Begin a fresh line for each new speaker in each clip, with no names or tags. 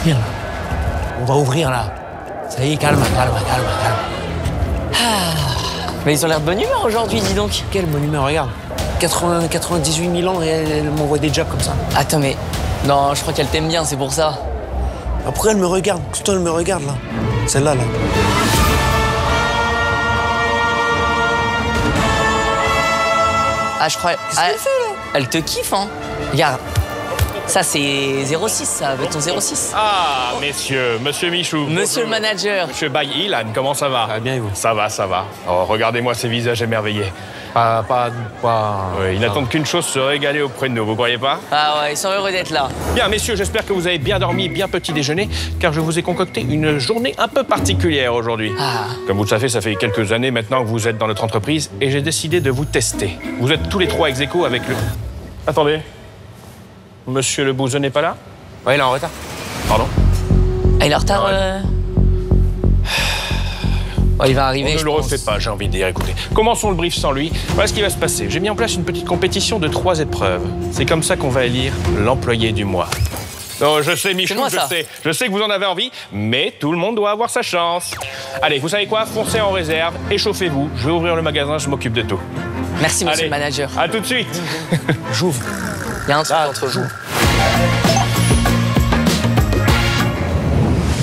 ouvrir là. On va ouvrir là. Ça y est, calme.
Mais ils ont l'air de bonne humeur aujourd'hui, dis donc.
Quelle bonne humeur, regarde. 98 000 ans et elle m'envoie des jobs comme ça.
Attends, mais... Non, je crois qu'elle t'aime bien, c'est pour ça.
Pourquoi elle me regarde? Toi, elle me regarde là. Celle-là, là.
Ah, je crois...
Qu'est-ce qu'elle fait, là?
Elle te kiffe, hein. Regarde. Ça, c'est 06, ça, ton 06.
Ah, monsieur Michou.
Monsieur le manager.
Monsieur Bay Ilan, comment ça va?
Bien, et vous?
Ça va. Oh, regardez-moi ces visages émerveillés. Oui, ils n'attendent qu'une chose, se régaler auprès de nous, vous croyez pas?
Ah ouais, ils sont heureux d'être là.
Bien, messieurs, j'espère que vous avez bien dormi, bien petit déjeuner, car je vous ai concocté une journée un peu particulière aujourd'hui.
Ah.
Comme vous le savez, ça fait quelques années maintenant que vous êtes dans notre entreprise et j'ai décidé de vous tester. Vous êtes tous les trois ex aequo avec le... Attendez. Monsieur le Bouzeux n'est pas là?
Ouais, il est en retard.
Pardon?
Ah, il est en retard Oh, il va arriver,
On ne le refait pas, j'ai envie de dire. Écoutez, commençons le brief sans lui. Voilà ce qui va se passer. J'ai mis en place une petite compétition de 3 épreuves. C'est comme ça qu'on va élire l'employé du mois. Oh, je sais, Michou,
moi, ça.
Je sais que vous en avez envie, mais tout le monde doit avoir sa chance. Allez, vous savez quoi? Foncez en réserve, échauffez-vous. Je vais ouvrir le magasin, je m'occupe de tout.
Merci, monsieur
Allez,
le manager.
à tout de suite.
J'ouvre.
Il y a un truc entre vous.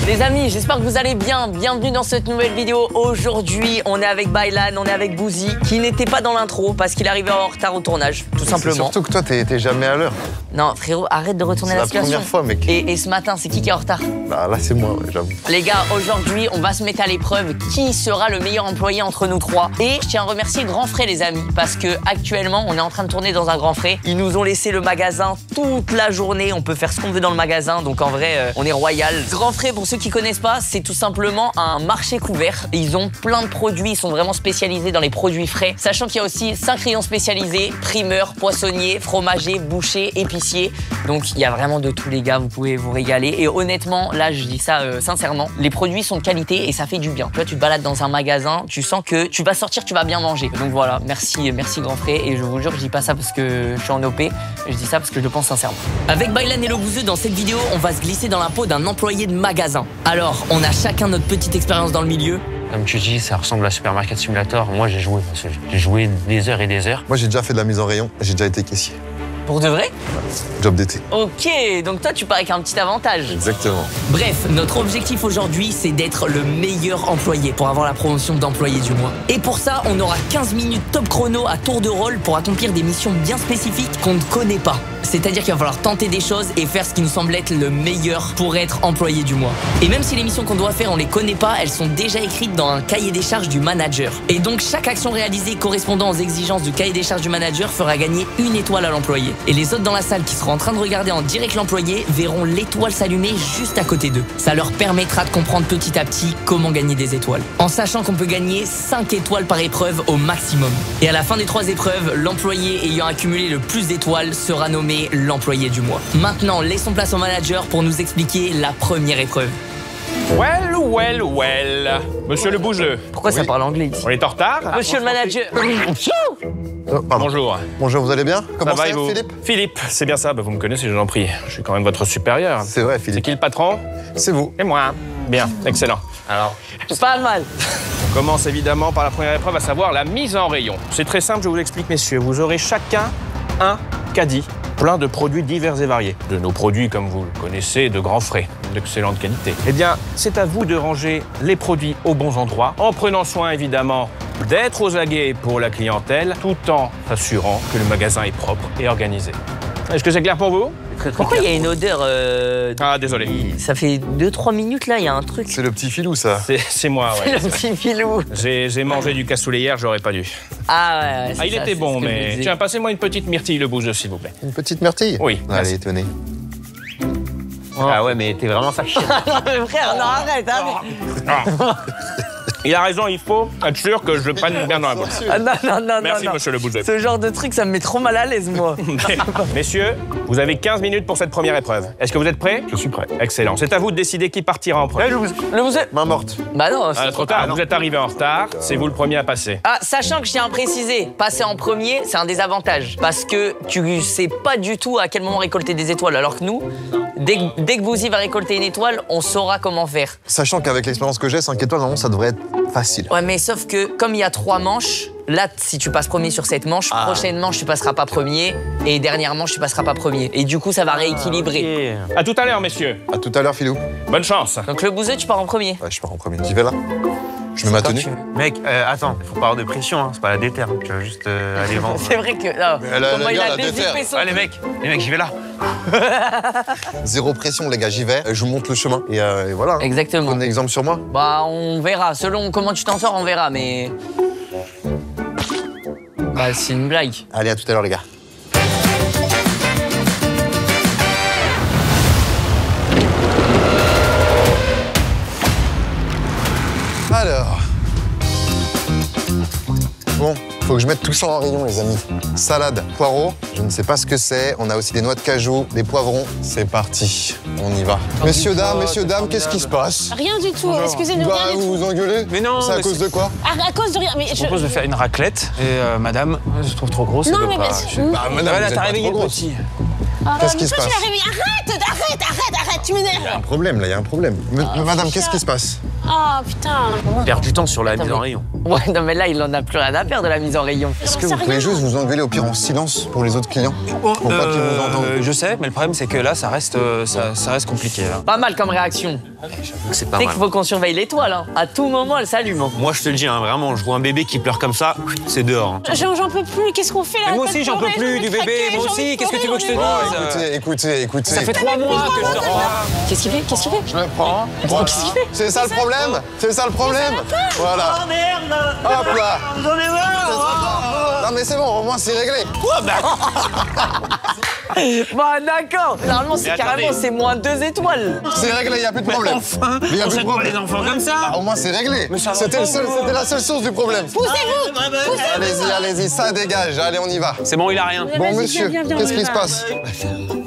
Les amis, j'espère que vous allez bien. Bienvenue dans cette nouvelle vidéo. Aujourd'hui, on est avec Baylan, on est avec Bouzy, qui n'était pas dans l'intro parce qu'il arrivait en retard au tournage, tout simplement.
Surtout que toi, t'es jamais à l'heure.
Non, frérot, arrête de retourner la situation.
C'est la première fois, mec.
Et ce matin, c'est qui est en retard?
Bah là, c'est moi, ouais, j'avoue.
Les gars, aujourd'hui, on va se mettre à l'épreuve. Qui sera le meilleur employé entre nous trois? Et je tiens à remercier Grand Frais, les amis, parce que actuellement, on est en train de tourner dans un Grand Frais. Ils nous ont laissé le magasin toute la journée. On peut faire ce qu'on veut dans le magasin, donc en vrai, on est royal. Grand Frais, pour ceux qui connaissent pas, c'est tout simplement un marché couvert. Ils ont plein de produits, ils sont vraiment spécialisés dans les produits frais. Sachant qu'il y a aussi 5 rayons spécialisés, primeurs, poissonniers, fromagers, bouchers, épiciers. Donc il y a vraiment de tout, les gars, vous pouvez vous régaler. Et honnêtement, là je dis ça sincèrement, les produits sont de qualité et ça fait du bien. Tu vois, tu te balades dans un magasin, tu sens que tu vas sortir, tu vas bien manger. Donc voilà, merci Grand Frais. Et je vous jure, je dis pas ça parce que je suis en OP, je dis ça parce que je le pense sincèrement. Avec Baylan et le Bouzeux, dans cette vidéo, on va se glisser dans la peau d'un employé de magasin. Alors, on a chacun notre petite expérience dans le milieu.
Comme tu dis, ça ressemble à Supermarket Simulator. Moi, j'ai joué. J'ai joué des heures et des heures.
Moi, j'ai déjà fait de la mise en rayon. J'ai déjà été caissier.
Pour de vrai?
Job d'été.
Ok, donc toi tu pars avec un petit avantage.
Exactement.
Bref, notre objectif aujourd'hui, c'est d'être le meilleur employé pour avoir la promotion d'employé du mois. Et pour ça, on aura 15 minutes top chrono à tour de rôle pour accomplir des missions bien spécifiques qu'on ne connaît pas. C'est-à-dire qu'il va falloir tenter des choses et faire ce qui nous semble être le meilleur pour être employé du mois. Et même si les missions qu'on doit faire, on les connaît pas, elles sont déjà écrites dans un cahier des charges du manager. Et donc chaque action réalisée correspondant aux exigences du cahier des charges du manager fera gagner 1 étoile à l'employé. Et les autres dans la salle qui seront en train de regarder en direct l'employé verront l'étoile s'allumer juste à côté d'eux. Ça leur permettra de comprendre petit à petit comment gagner des étoiles. En sachant qu'on peut gagner 5 étoiles par épreuve au maximum. Et à la fin des 3 épreuves, l'employé ayant accumulé le plus d'étoiles sera nommé l'employé du mois. Maintenant, laissons place au manager pour nous expliquer la première épreuve.
Well. Monsieur le Bouzeux.
Pourquoi ça parle anglais ici?
On est en retard?
Monsieur le manager.
Oh, pardon.
Bonjour.
Bonjour, vous allez bien? Comment
Ça va,
c'est,
et vous?
Philippe?
Philippe, c'est bien ça, vous me connaissez, je vous en prie. Je suis quand même votre supérieur.
C'est vrai,
C'est
Philippe.
qui le patron?
C'est vous.
Et moi. Bien, excellent.
Alors,
Pas mal.
On commence évidemment par la première épreuve, à savoir la mise en rayon. C'est très simple, je vous l'explique, messieurs. Vous aurez chacun un caddie plein de produits divers et variés. De nos produits, comme vous le connaissez, de grands frais, d'excellente qualité. Eh bien, c'est à vous de ranger les produits aux bons endroits, en prenant soin, évidemment, d'être aux aguets pour la clientèle, tout en s'assurant que le magasin est propre et organisé. Est-ce que c'est clair pour vous?
Pourquoi il y a une odeur
Ah, désolé.
Ça fait 2-3 minutes là, il y a un truc.
C'est le petit filou, ça.
C'est moi, ouais.
Le petit filou.
J'ai mangé du cassoulet hier, j'aurais pas dû.
Ah ouais,
Ah, il était bon, mais... Tiens, passez-moi une petite myrtille, le Bouzeux, s'il vous plaît.
Une petite myrtille?
Oui, merci.
Allez, tenez.
ah ouais, mais t'es vraiment ça.
Non mais frère, non arrête, hein.
Il a raison, il faut être sûr que je le prenne bien dans la bouche.
Ah, non.
Merci, monsieur le Bouzeux.
Ce genre de truc, ça me met trop mal à l'aise, moi.
Messieurs, vous avez 15 minutes pour cette première épreuve. Est-ce que vous êtes prêts?
Je suis prêt.
Excellent. C'est à vous de décider qui partira en premier.
Le vous êtes...
Main morte.
Bah non,
Ah, trop tard, vous êtes arrivé en retard, c'est vous le premier à passer.
Ah, sachant que je tiens à préciser, passer en premier, c'est un désavantage. Parce que tu sais pas du tout à quel moment récolter des étoiles. Alors que nous, Dès que Bouzy va récolter une étoile, on saura comment faire.
Sachant qu'avec l'expérience que j'ai, 5 étoiles, normalement, ça devrait être facile.
Ouais, mais sauf que comme il y a 3 manches, là, si tu passes premier sur cette manche, prochaine manche, tu passeras pas premier, et dernière manche, tu passeras pas premier. Et du coup, ça va rééquilibrer.
À tout à l'heure, messieurs.
À tout à l'heure, Philou.
Bonne chance.
Donc le bouseux, tu pars en premier.
Ouais, je pars en premier. J'y vais là. Je mets ma tenue.
Mec, attends, faut pas avoir de pression, hein. C'est pas la déter. Tu vas juste aller vendre.
C'est vrai que... non, comment
le
il
gars,
a
la
dézippé
déterre.
son...
Allez, mec, j'y vais là.
Zéro pression, les gars, j'y vais. Je vous montre le chemin. Et voilà.
Exactement.
Un exemple sur moi.
Bah, on verra. Selon comment tu t'en sors, on verra, mais... Bah, c'est une blague.
Allez, à tout à l'heure, les gars. Alors. Bon, faut que je mette tout ça en rayon, les amis. Salade, poireaux, je ne sais pas ce que c'est. On a aussi des noix de cajou, des poivrons. C'est parti, on y va. Messieurs, dames, qu'est-ce qui se passe?
Rien du tout, excusez-nous,
Bah,
rien du
vous
tout.
vous engueulez?
Mais non,
C'est à
mais
cause de quoi?
À cause de rien, mais
Je propose de faire une raclette. Et madame, je trouve trop grosse.
Non,
elle
mais
veut pas.
Bah, madame,
Voilà,
vous êtes
t'as
pas
réveillé
trop
le
grosse.
petit.
Qu'est-ce qui se
toi,
passe?
tu l'as réveillé. Arrête, tu m'énerves.
Il y a un problème, là, il y a un problème. Madame, qu'est-ce qui se passe?
Oh, putain.
Perd du temps sur la mise en rayon.
Ouais, non, mais là, il en a plus rien à faire de la mise en rayon.
Est-ce que vous pouvez juste vous engueuler au pire en silence pour les autres clients? Pour pas qu'ils vous entendent.
Je sais, mais le problème c'est que là, ça reste compliqué. Là.
Pas mal comme réaction.
C'est pas
Dès
mal.
qu'il faut qu'on surveille l'étoile, hein. À tout moment, elle s'allume. Hein.
Moi, je te le dis, hein, vraiment, je vois un bébé qui pleure comme ça, c'est dehors. Hein.
J'en peux plus, qu'est-ce qu'on fait là?
Mais moi aussi, j'en peux plus du bébé. Moi aussi, qu'est-ce que tu veux que je te dise?
Écoutez.
Ça fait 3 mois que je te rends.
Qu'est-ce qu'il fait?
Je le prends. Voilà.
Qu'est-ce qu'il fait?
C'est ça le problème? C'est ça le problème? Voilà.
Oh merde!
Hop là.
J'en ai marre!
Non mais c'est bon, au moins c'est réglé.
Bah d'accord! Normalement, c'est carrément, c'est moins 2 étoiles.
C'est réglé, il n'y a plus de problème.
Enfin,
Il y a
on
plus de
traite pas
problème.
les enfants comme ça.
Au moins c'est réglé.
ça va
C'était
pas,
la seule source du problème.
Poussez-vous.
Allez-y, ça dégage. Allez, on y va.
C'est bon, il a rien.
Bon monsieur, qu'est-ce qui se passe?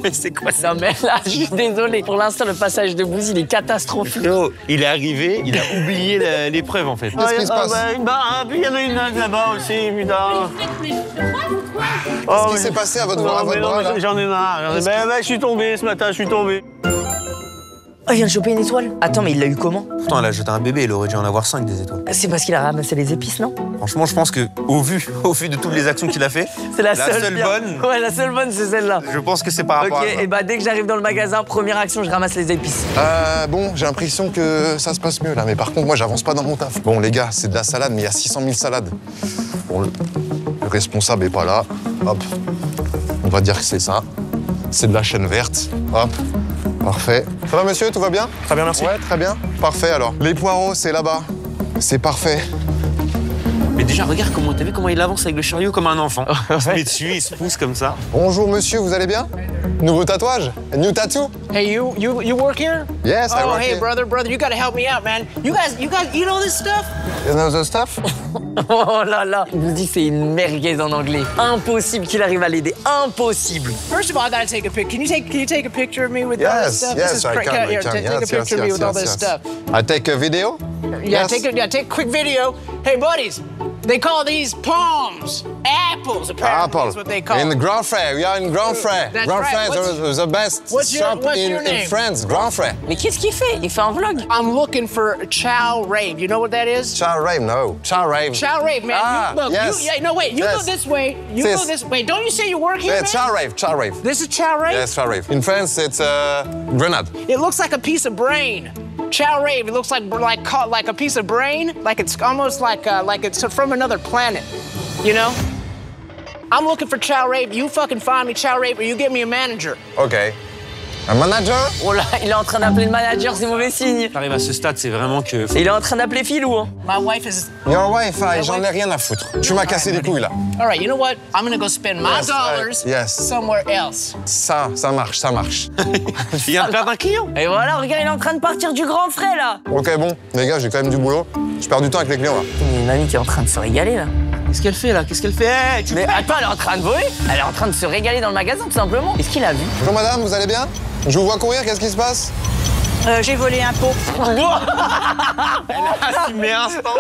Mais c'est quoi ça?
Non mais là, je suis désolé. Pour l'instant, le passage de Bouzy, il est catastrophique.
Frérot, il est arrivé, il a oublié l'épreuve en fait.
Qu'est-ce qui se passe?
Puis il y en a une là-bas aussi, putain.
Qu'est-ce qui s'est passé à votre bras là?
J'en ai marre. Je suis tombé ce matin, je suis tombé.
Oh, il vient de choper une étoile. Attends, mais il l'a eu comment?
Pourtant, elle a jeté un bébé, il aurait dû en avoir 5 des étoiles.
C'est parce qu'il a ramassé les épices, non?
Franchement, je pense que au vu de toutes les actions qu'il a fait,
C'est la
seule
seule bien.
bonne,
Ouais, la seule bonne, c'est celle-là.
je pense que c'est par rapport
Ok,
à ça.
et bah dès que j'arrive dans le magasin, première action, je ramasse les épices.
Bon, j'ai l'impression que ça se passe mieux là, mais par contre, moi, j'avance pas dans mon taf. Bon, les gars, c'est de la salade, mais il y a 600 000 salades. Bon, le responsable est pas là. Hop, on va dire que c'est ça. C'est de la chaîne verte. Hop, parfait. Ça va, monsieur? Tout va bien?
Très bien, merci.
Ouais, très bien. Parfait, alors. Les poireaux, c'est là-bas. C'est parfait.
Mais déjà, regarde t'as vu comment il avance avec le chariot comme un enfant. Il se met dessus, il se pousse comme ça.
Bonjour, monsieur, vous allez bien? Nouveau tatouage? A new tattoo?
Hey, you work here?
Yes, I
Oh,
work
hey,
here.
brother, you gotta help me out, man. You guys eat all this stuff?
You know the stuff?
Oh là là, il nous dit c'est une merguez en anglais. Impossible qu'il arrive à l'aider, impossible.
First of all, I gotta take a pic. Can you take a picture of me with all this
Yes,
stuff?
yes, I can.
Here, take a picture of me with all this stuff.
I take a video?
Yeah,
Yes.
take a quick video. Hey, buddies, they call these palms apples. Apparently,
Apple.
is what they call
In
them.
Grand Frère, we are in Grand Frère.
That's
Grand
right.
Frère is the best
what's your-
shop
what's
in,
your
in
name?
France. Grand Frère.
Mais qu'est-ce qu'il fait? Il fait un vlog.
I'm looking for chow rave. You know what that is?
Chow Rave, no. Chow Rave.
Chow rave, man.
Ah,
Look,
yes.
no, wait. You
Yes.
go this way. You
This.
go this way. Don't you say you work here,
Yeah,
man?
Chow Rave, Chow Rave.
This is chow rave?
Yes, Chow Rave. In France, it's Grenade.
It looks like a piece of brain. Chow rave. It looks like a piece of brain. Like it's almost like it's from another planet. You know? I'm looking for chow rave. You fucking find me chow rave, or you get me a manager.
OK. Un manager?
Oh là, il est en train d'appeler le manager, c'est mauvais signe.
T'arrives à ce stade, c'est vraiment que...
Et il est en train d'appeler Philou, hein.
My wife is.
Your Wi-Fi, j'en ai rien à foutre. Tu m'as cassé les couilles, là.
All right. You know what? I'm gonna go spend my
Yes,
dollars
yes.
somewhere else.
Ça marche, ça marche.
Il vient de perdre un client.
Et voilà, regarde, il est en train de partir du grand frais, là.
OK, bon, les gars, j'ai quand même du boulot. Je perds du temps avec les clients, là.
Il y a une amie qui est en train de se régaler, là.
Qu'est-ce qu'elle fait là? Qu'est-ce qu'elle fait?
Mais attends, elle est en train de voler. Elle est en train de se régaler dans le magasin, tout simplement. Est-ce qu'il a vu?
Bonjour, madame, vous allez bien? Je vous vois courir, qu'est-ce qui se passe?
J'ai volé un pot.
Mais instant.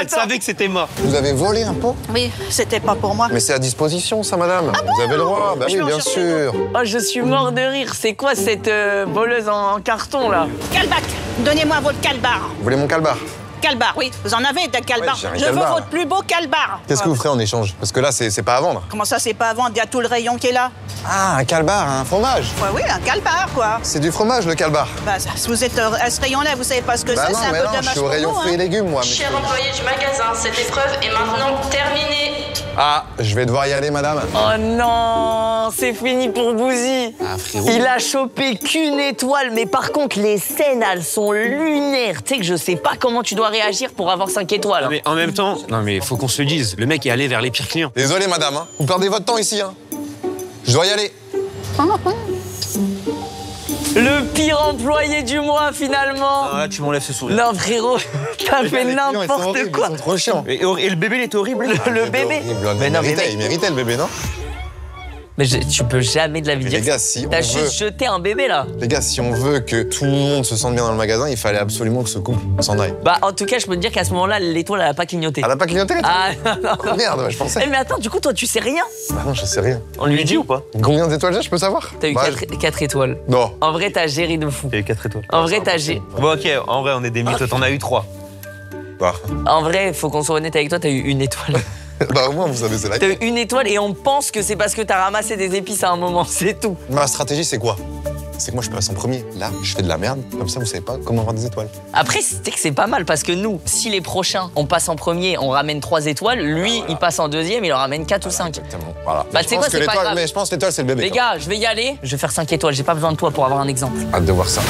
Elle savait que c'était mort.
Vous avez volé un pot?
Oui, c'était pas pour moi.
Mais c'est à disposition, ça, madame. Vous avez le droit. Bah oui, bien sûr.
Oh, je suis mort de rire. C'est quoi cette voleuse en carton, là?
Calbac, donnez-moi votre calbar.
Vous voulez mon calbar?
Calbar, oui, vous en avez de calbar.
Ouais, j'ai un
Je veux
calbar.
votre plus beau calbar.
Qu'est-ce que vous ferez en échange? Parce que là, c'est pas à vendre.
Comment ça, c'est pas à vendre? Il y a tout le rayon qui est là.
Ah, un calbar, un fromage.
Ouais, oui, un calbar, quoi.
C'est du fromage, le calbar.
Bah, si vous êtes à ce rayon-là, vous savez pas ce que
Bah
c'est,
non,
c'est un
mais
peu
non, je
dommage
suis au
pour
rayon
vous,
fruits et
hein.
légumes, moi.
Cher employé du magasin, cette épreuve est maintenant terminée.
Ah, je vais devoir y aller, madame.
Oh non, c'est fini pour Bouzy.
Ah, frérot.
Il a chopé qu'une étoile, mais par contre, les scènes, elles sont lunaires. Tu sais que je sais pas comment tu dois réagir pour avoir 5 étoiles.
Non, mais en même temps, non mais faut qu'on se le dise, le mec est allé vers les pires clients.
Désolé, madame. Hein. Vous perdez votre temps ici. Hein. Je dois y aller.
Le pire employé du mois, finalement.
Ah, là, tu m'enlèves ce sourire.
Non, frérot, t'as fait n'importe quoi.
Ils sont trop chiants.
Et le bébé, il était horrible.
Le bébé.
Mais
non, mais
il méritait le bébé, non?
Mais tu peux jamais de la vie
Mais
dire
les gars, si
t'as
on veut...
juste jeté un bébé, là.
Les gars, si on veut que tout le monde se sente bien dans le magasin, il fallait absolument que ce couple s'en aille.
Bah, en tout cas, je peux te dire qu'à ce moment-là, l'étoile, elle a pas clignoté.
Elle a pas clignoté, l'étoile?
Ah, non, non.
Merde, ouais, je pensais.
Eh, mais attends, du coup, toi, tu sais rien.
Bah non, je sais rien.
On lui dit ou pas?
Combien d'étoiles j'ai, je peux savoir?
T'as eu
Bah,
4 étoiles.
Non.
En vrai, t'as géré de fou.
Il y a eu 4 étoiles.
En vrai, t'as géré.
Bon, ok, en vrai, on est des mythos. T'en as eu 3.
Bah.
En vrai, faut qu'on soit honnête avec toi, t'as eu 1 étoile.
Bah au moins, vous savez, c'est la
T'as eu 1 étoile et on pense que c'est parce que t'as ramassé des épices à un moment, c'est tout.
Ma stratégie, c'est quoi? C'est que moi, je passe en premier. Là, je fais de la merde. Comme ça, vous savez pas comment avoir des étoiles.
Après, c'est que c'est pas mal parce que nous, si les prochains, on passe en premier, on ramène 3 étoiles, lui, il passe en deuxième, il en ramène 4 ou 5.
Exactement. Voilà.
Bah,
Je
tu sais
pense
quoi,
que
c'est pas
l'étoile-
grave.
Mais je pense que l'étoile, c'est le bébé.
Les
quoi.
gars, je vais y aller, je vais faire 5 étoiles, j'ai pas besoin de toi pour avoir un exemple.
Hâte de voir ça.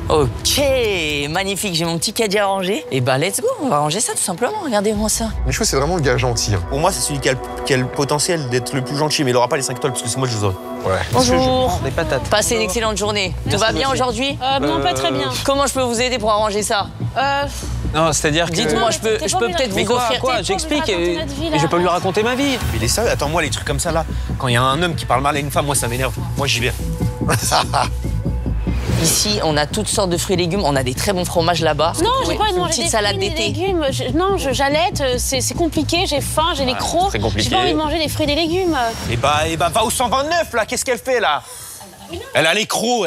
Ok, magnifique, j'ai mon petit caddie à ranger. Et bah, let's go, on va ranger ça tout simplement, regardez-moi ça.
Mais je trouve que c'est vraiment le gars gentil. Hein.
Pour moi, c'est celui qui a le potentiel d'être le plus gentil, mais il aura pas les 5 étoiles parce que c'est moi, je les aurai.
Ouais.
Bonjour,
Des patates.
passez une excellente journée. Tout va bien aujourd'hui?
Non, pas très bien.
Comment je peux vous aider pour arranger ça?
Non, c'est-à-dire que...
Dites-moi, je peux
t'es pas obligé
peut-être
de-
Mais
vous
quoi,
offrir...
quoi
T'es pas
J'explique
obligé de
et
raconter notre vie,
et je vais pas
là.
lui raconter ma vie.
Mais il est sérieux. Attends, moi, les trucs comme ça, là, quand il y a un homme qui parle mal à une femme, moi, ça m'énerve. Moi, j'y vais.
Ici, on a toutes sortes de fruits et légumes, on a des très bons fromages là-bas.
Non, j'ai pas envie de
Une
manger
petite
des
salade
fruits et des
d'été.
légumes. Non, j'allaite, c'est compliqué, j'ai faim, j'ai les crocs.
très compliqué.
J'ai pas envie de manger des fruits et des légumes.
Et bah, va au 129, là. Qu'est-ce qu'elle fait, là? Elle a les crocs.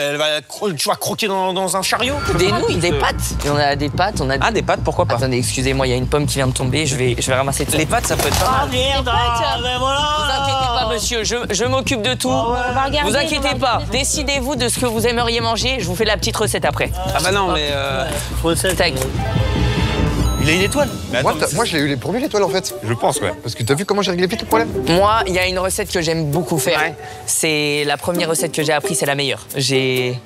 Tu vas croquer dans un chariot.
Des nouilles, des pâtes. Et on a des pâtes, on a...
Ah, des pâtes, pourquoi pas?
Attendez, excusez-moi, il y a une pomme qui vient de tomber, je vais ramasser ça.
Les pâtes, ça peut être pas mal.
Des pâtes.
Vous inquiétez pas, monsieur, je m'occupe de tout.
On va regarder,
Vous
on va
inquiétez pas.
regarder.
Décidez-vous de ce que vous aimeriez manger. Je vous fais la petite recette après.
Ah bah non, mais...
Tac.
Il a une étoile. Mais
Moi,
attends,
moi, je l'ai eu pour lui, l'étoile, en fait.
je pense, ouais.
Parce que t'as vu comment j'ai réglé vite le problème?
Moi, il y a une recette que j'aime beaucoup faire.
Ouais.
C'est la première recette que j'ai appris, c'est la meilleure. J'ai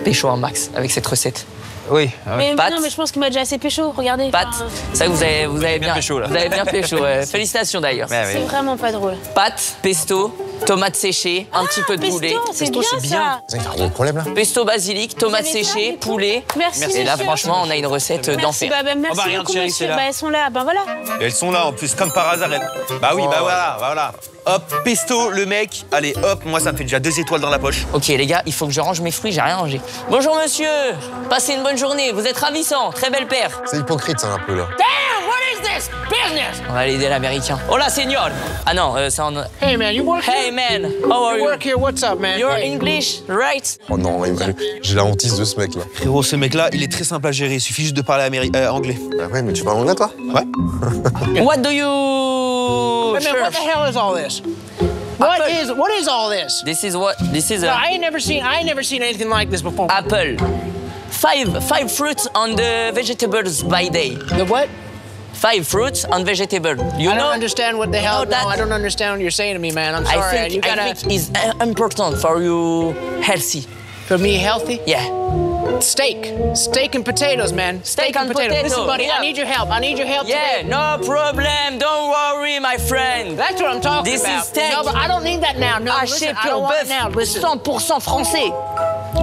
pécho un max avec cette recette.
Oui.
Mais
Pâtes.
non, mais je pense qu'il m'a déjà assez pécho, regardez.
Pâtes.
Enfin,
C'est ça que vous avez bien
pécho, là.
Vous avez bien pécho. Ouais. Félicitations d'ailleurs.
c'est vraiment pas drôle.
Pâtes, pesto, tomates séchées, un petit peu de
Pesto,
poulet.
c'est bien ça.
Ça, il va régler le problème, là.
Pesto basilic, tomates
Vous avez bien
séchées,
fait.
poulet.
Merci,
Et là,
monsieur.
franchement, on a une recette
Merci,
d'enfer.
merci
bah, regarde,
beaucoup,
chérie,
monsieur.
c'est là.
Bah, elles sont là, ben voilà.
Et elles sont là, en plus, comme par hasard. Bah oui, bah voilà. Hop, pesto, le mec. Allez, hop, moi, ça me fait déjà 2 étoiles dans la poche.
Ok les gars, il faut que je range mes fruits, j'ai rien rangé. Bonjour monsieur, passez une bonne journée, vous êtes ravissant, très belle paire.
C'est hypocrite, ça, un peu, là.
Damn, what is this business?
On va aller aider l'américain. Hola señor. Ah non, c'est en...
Hey, man, you work
Hey
here?
man, how are
You
you?
work here? What's up, man?
You're
Hey.
English, right?
Oh non, j'ai la hantise de ce mec, là.
Frérot, ce mec-là, il est très simple à gérer. Il suffit juste de parler anglais.
Bah ouais, mais tu parles anglais, toi?
Ouais.
What do you...
Hey, man, what the hell is all this? What is all this?
This is
No,
a
I ain't never seen anything like this before.
apple. Five fruits on the vegetables by day.
The what?
5 fruits on vegetable. You
I
know?
don't understand what the hell.
know that?
No, I don't understand what you're saying to me, man. I'm
I
sorry. You
think
gotta
it's important for you healthy.
for me healthy.
Yeah.
Steak and potatoes, man.
Steak and potato,
Listen, buddy,
yeah.
I need your help. I need your help
Yeah,
today.
no problem. Don't worry, my friend.
That's what I'm talking
This
about.
is steak.
No, but I don't need that now. No, listen,
Achète
I don't
ton
want it
bœuf
now. Listen,
100% français.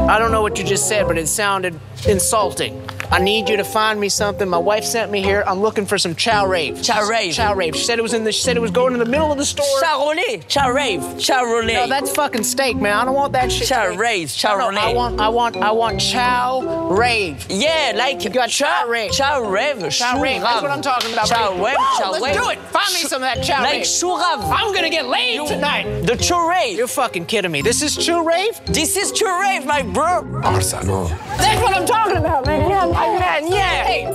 I don't know what you just said, but it sounded insulting. I need you to find me something. My wife sent me here. I'm looking for some chow rave.
Chow rave.
Chow rave. She said it was going in the middle of the store.
Charolais. Chow rave. Charolais.
No, that's fucking steak, man. I don't want that shit.
Chow rave. Charolais.
I want chow rave.
Yeah, like
You got chow rave.
Chow rave.
Chow rave. That's what I'm talking about.
Chow
buddy.
rave.
Whoa,
Chow
let's
rave.
do it. Find me some of that chow
Like
rave.
chourav.
I'm gonna get laid tonight.
The chow rave.
You're fucking kidding me. This is chow rave?
This is chow rave, my bro.
Oh, le salaud.
That's what I'm talking about, man. Yeah, my man. Yeah. Hey.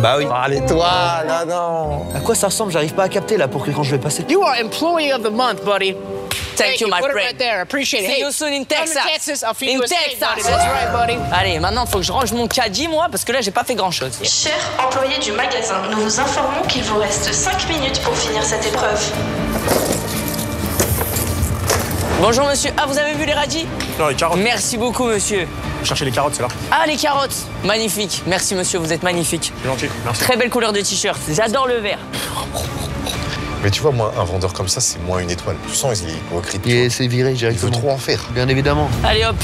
Bah oui.
Ah, l'étoile, ah non.
À quoi ça ressemble? J'arrive pas à capter là pour que quand je vais passer.
You are employee of the month, buddy.
Thank you, my
Put it
friend.
right there. Appreciate it.
See
Hey,
you soon in
come to
Texas.
Texas. I'll feed
In
you a steak, buddy.
Texas.
That's right, buddy.
Allez, maintenant, faut que je range mon caddie, moi, parce que là, j'ai pas fait grand-chose.
Chers employés du magasin, nous vous informons qu'il vous reste 5 minutes pour finir cette épreuve.
Bonjour, monsieur. Ah, vous avez vu les radis?
Non, les carottes.
Merci beaucoup, monsieur.
Cherchez les carottes, c'est là.
Ah, les carottes. Magnifique. Merci, monsieur, vous êtes magnifique.
C'est gentil, merci.
Très belle couleur de t-shirt. J'adore le vert.
Mais tu vois, moi, un vendeur comme ça, c'est moins une étoile. Tu sens, il est hypocrite.
Et c'est viré
Il veut
directement.
trop en faire.
Bien évidemment.
Allez, hop.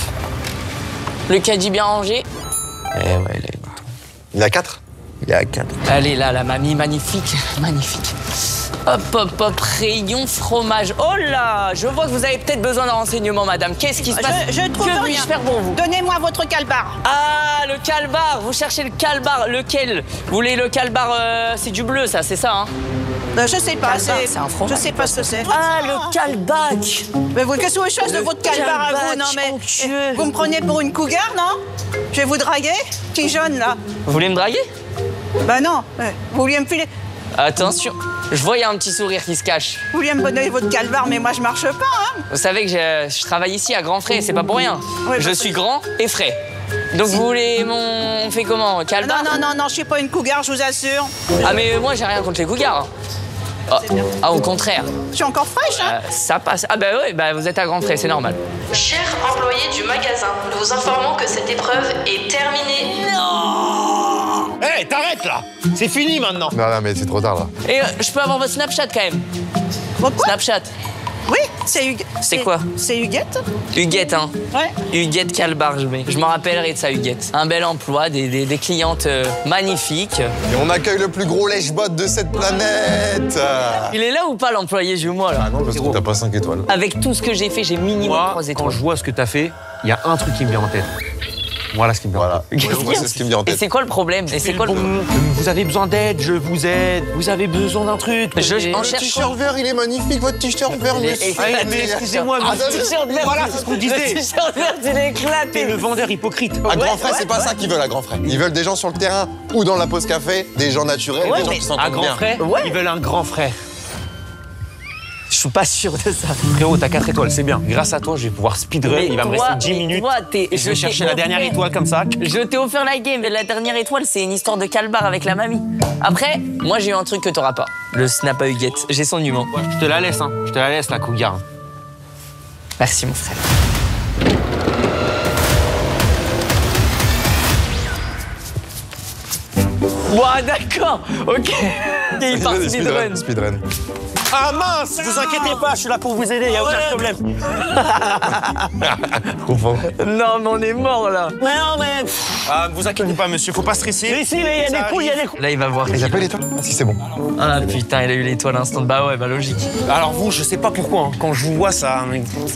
Le caddie bien rangé.
Eh ouais,
Il a 4.
il y a 4.
Allez, là, la mamie, magnifique. Magnifique. Hop, hop, hop, rayon fromage. Oh là, je vois que vous avez peut-être besoin d'un renseignement, madame. Qu'est-ce qui se passe?
Je trouve
Que
rien.
puis-je faire pour vous?
Donnez-moi votre calbar.
Ah, le calbar. Vous cherchez le calbar. Lequel? Vous voulez le calbar, c'est du bleu, ça, c'est ça, hein?
Je sais pas,
Calbar, c'est un fromage.
Je sais pas ce que c'est.
Ah, le calbac.
Mais vous, qu'est-ce que vous faites de
Le
votre calbar à vous?
calbac,
Non, mais
onctueux.
vous me prenez pour une cougar, non? Je vais vous draguer? Petit jeune, là.
Vous voulez me draguer?
Bah non, vous vouliez me filer.
Attention. Je vois, il y a un petit sourire qui se cache.
Vous vouliez me donner votre calbar, mais moi, je marche pas, hein?
Vous savez que je travaille ici à Grand Frais, c'est pas pour rien.
Ouais,
Je
bah,
suis grand et frais. Donc vous voulez mon... On fait comment? Calbar?
Non, je suis pas une cougar, je vous assure.
Ah mais moi j'ai rien contre les cougars. Ah, au contraire.
Je suis encore fraîche, hein?
Ça passe. Ah bah oui, bah vous êtes à Grand Frais, c'est normal.
Chers employés du magasin, nous vous informons que cette épreuve est terminée.
Eh, t'arrêtes là. C'est fini maintenant.
Non, mais c'est trop tard, là.
Et je peux avoir votre Snapchat quand même?
Bon, quoi?
Snapchat.
Oui, c'est Huguette.
C'est quoi?
C'est Huguette.
Huguette, hein.
Ouais.
Huguette Calbar, je m'en rappellerai de ça, Huguette. Un bel emploi, des clientes magnifiques.
Et on accueille le plus gros lèche-botte de cette planète.
Il est là ou pas l'employé jumeau là?
Ah non, parce que t'as pas 5 étoiles.
Avec tout ce que j'ai fait, j'ai minimum
Moi,
3
quand
étoiles.
je vois ce que t'as fait, il y a un truc qui me vient en tête. Voilà ce qui me vient en
Voilà.
tête.
Moi, c'est ce qui me vient en
Et
tête.
c'est quoi le problème? Et c'est quoi le...
Vous avez besoin d'aide, je vous aide. Vous avez besoin d'un truc.
Je- en
Le
cherchant-
t-shirt vert, il est magnifique, votre t-shirt vert, monsieur.
mais excusez-moi,
Ah,
mais-
t-shirt vert,
Voilà, c'est ce qu'on disait.
Le t-shirt vert, il est éclaté.
T'es le vendeur hypocrite.
À Grand Frais, c'est pas ça qu'ils veulent à Grand Frais. Ils veulent des gens sur le terrain ou dans la pause café, des gens naturels,
Ouais,
des gens
mais
qui
À
s'entendent
grand
bien.
frère,
Ouais.
ils veulent un grand frère.
Je suis pas sûr de ça.
Frérot, t'as 4 étoiles, c'est bien. Grâce à toi, je vais pouvoir speedrun.
Mais
Il va me
toi-
rester 10
mais
minutes.
toi,
Et je vais chercher la dernière étoile comme ça.
Je t'ai offert la game. La dernière étoile, c'est une histoire de calbar avec la mamie. Après, moi, j'ai eu un truc que t'auras pas. Le snap à Huguette. J'ai son numéro.
Je te la laisse, hein. Je te la laisse, la cougar.
Merci, mon frère. Ouais, d'accord. Ok. Il part speedrun.
Speedrun.
Ah mince, vous inquiétez pas, je suis là pour vous aider, y a aucun problème.
Je comprends.
Non, mais on est mort là.
Non, mais. Ah, ne vous inquiétez pas, monsieur, faut pas stresser. Mais si, mais il y a des couilles, il y a des couilles.
Là, il va voir.
Il a pas l'étoile? Ah si, c'est bon.
Ah putain, il a eu l'étoile instant. Bah ouais, bah logique.
Alors vous, je sais pas pourquoi, hein, quand je vous vois ça,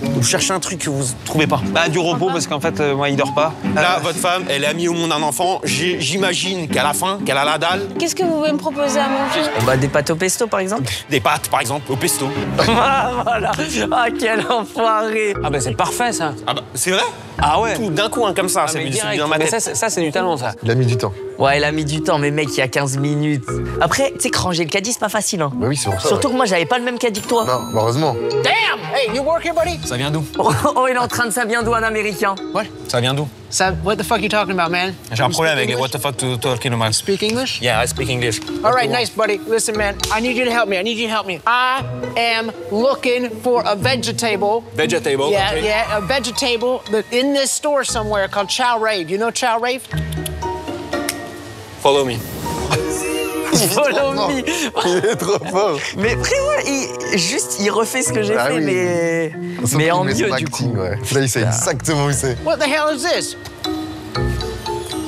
vous cherchez un truc que vous trouvez pas. Bah du repos, parce qu'en fait, moi, il dort pas.
Là, votre femme, elle a mis au monde un enfant. J'imagine qu'à la fin, qu'elle a la dalle.
Qu'est-ce que vous pouvez me proposer à manger?
Bah des pâtes au pesto, par exemple.
Des pâtes, par exemple, au pesto.
Voilà. Ah, quel enfoiré.
Ah bah c'est parfait, ça.
Ah bah, c'est vrai?
Ah ouais.
Tout d'un coup, hein, comme ça, c'est
mais
venu
direct.
dans ma
Mais
tête.
ça, c'est du talent, ça.
Il a mis du temps.
Ouais, il a mis du temps, mais mec, il y a 15 minutes. Après, tu sais que ranger le caddie, c'est pas facile, hein.
Bah oui, c'est pour ça.
Surtout que moi, j'avais pas le même caddie que toi.
Non, heureusement.
Damn! Hey, you work here, buddy?
Ça vient d'où?
Oh, il est en train de s'habiller d'où un américain.
What?
Ça vient d'où?
Sab, what the fuck are you talking about, man?
J'ai un problème avec les
English?
what the fuck to talking about.
Speak English?
Yeah, I speak English.
All right, nice, buddy. Listen, man, I need you to help me. I need you to help me. I am looking for a vegetable.
Vegetable.
Yeah,
okay.
yeah, a vegetable that in this store somewhere called Chow Rave. You know Chow Rave?
Follow me.
Follow me.
Il est trop fort.
Mais frérot, il refait ce que j'ai
Ah
fait,
oui.
mais en
Il met
mieux,
son
du
acting,
coup.
ouais. Là, il sait exactement où c'est.
What the hell is this?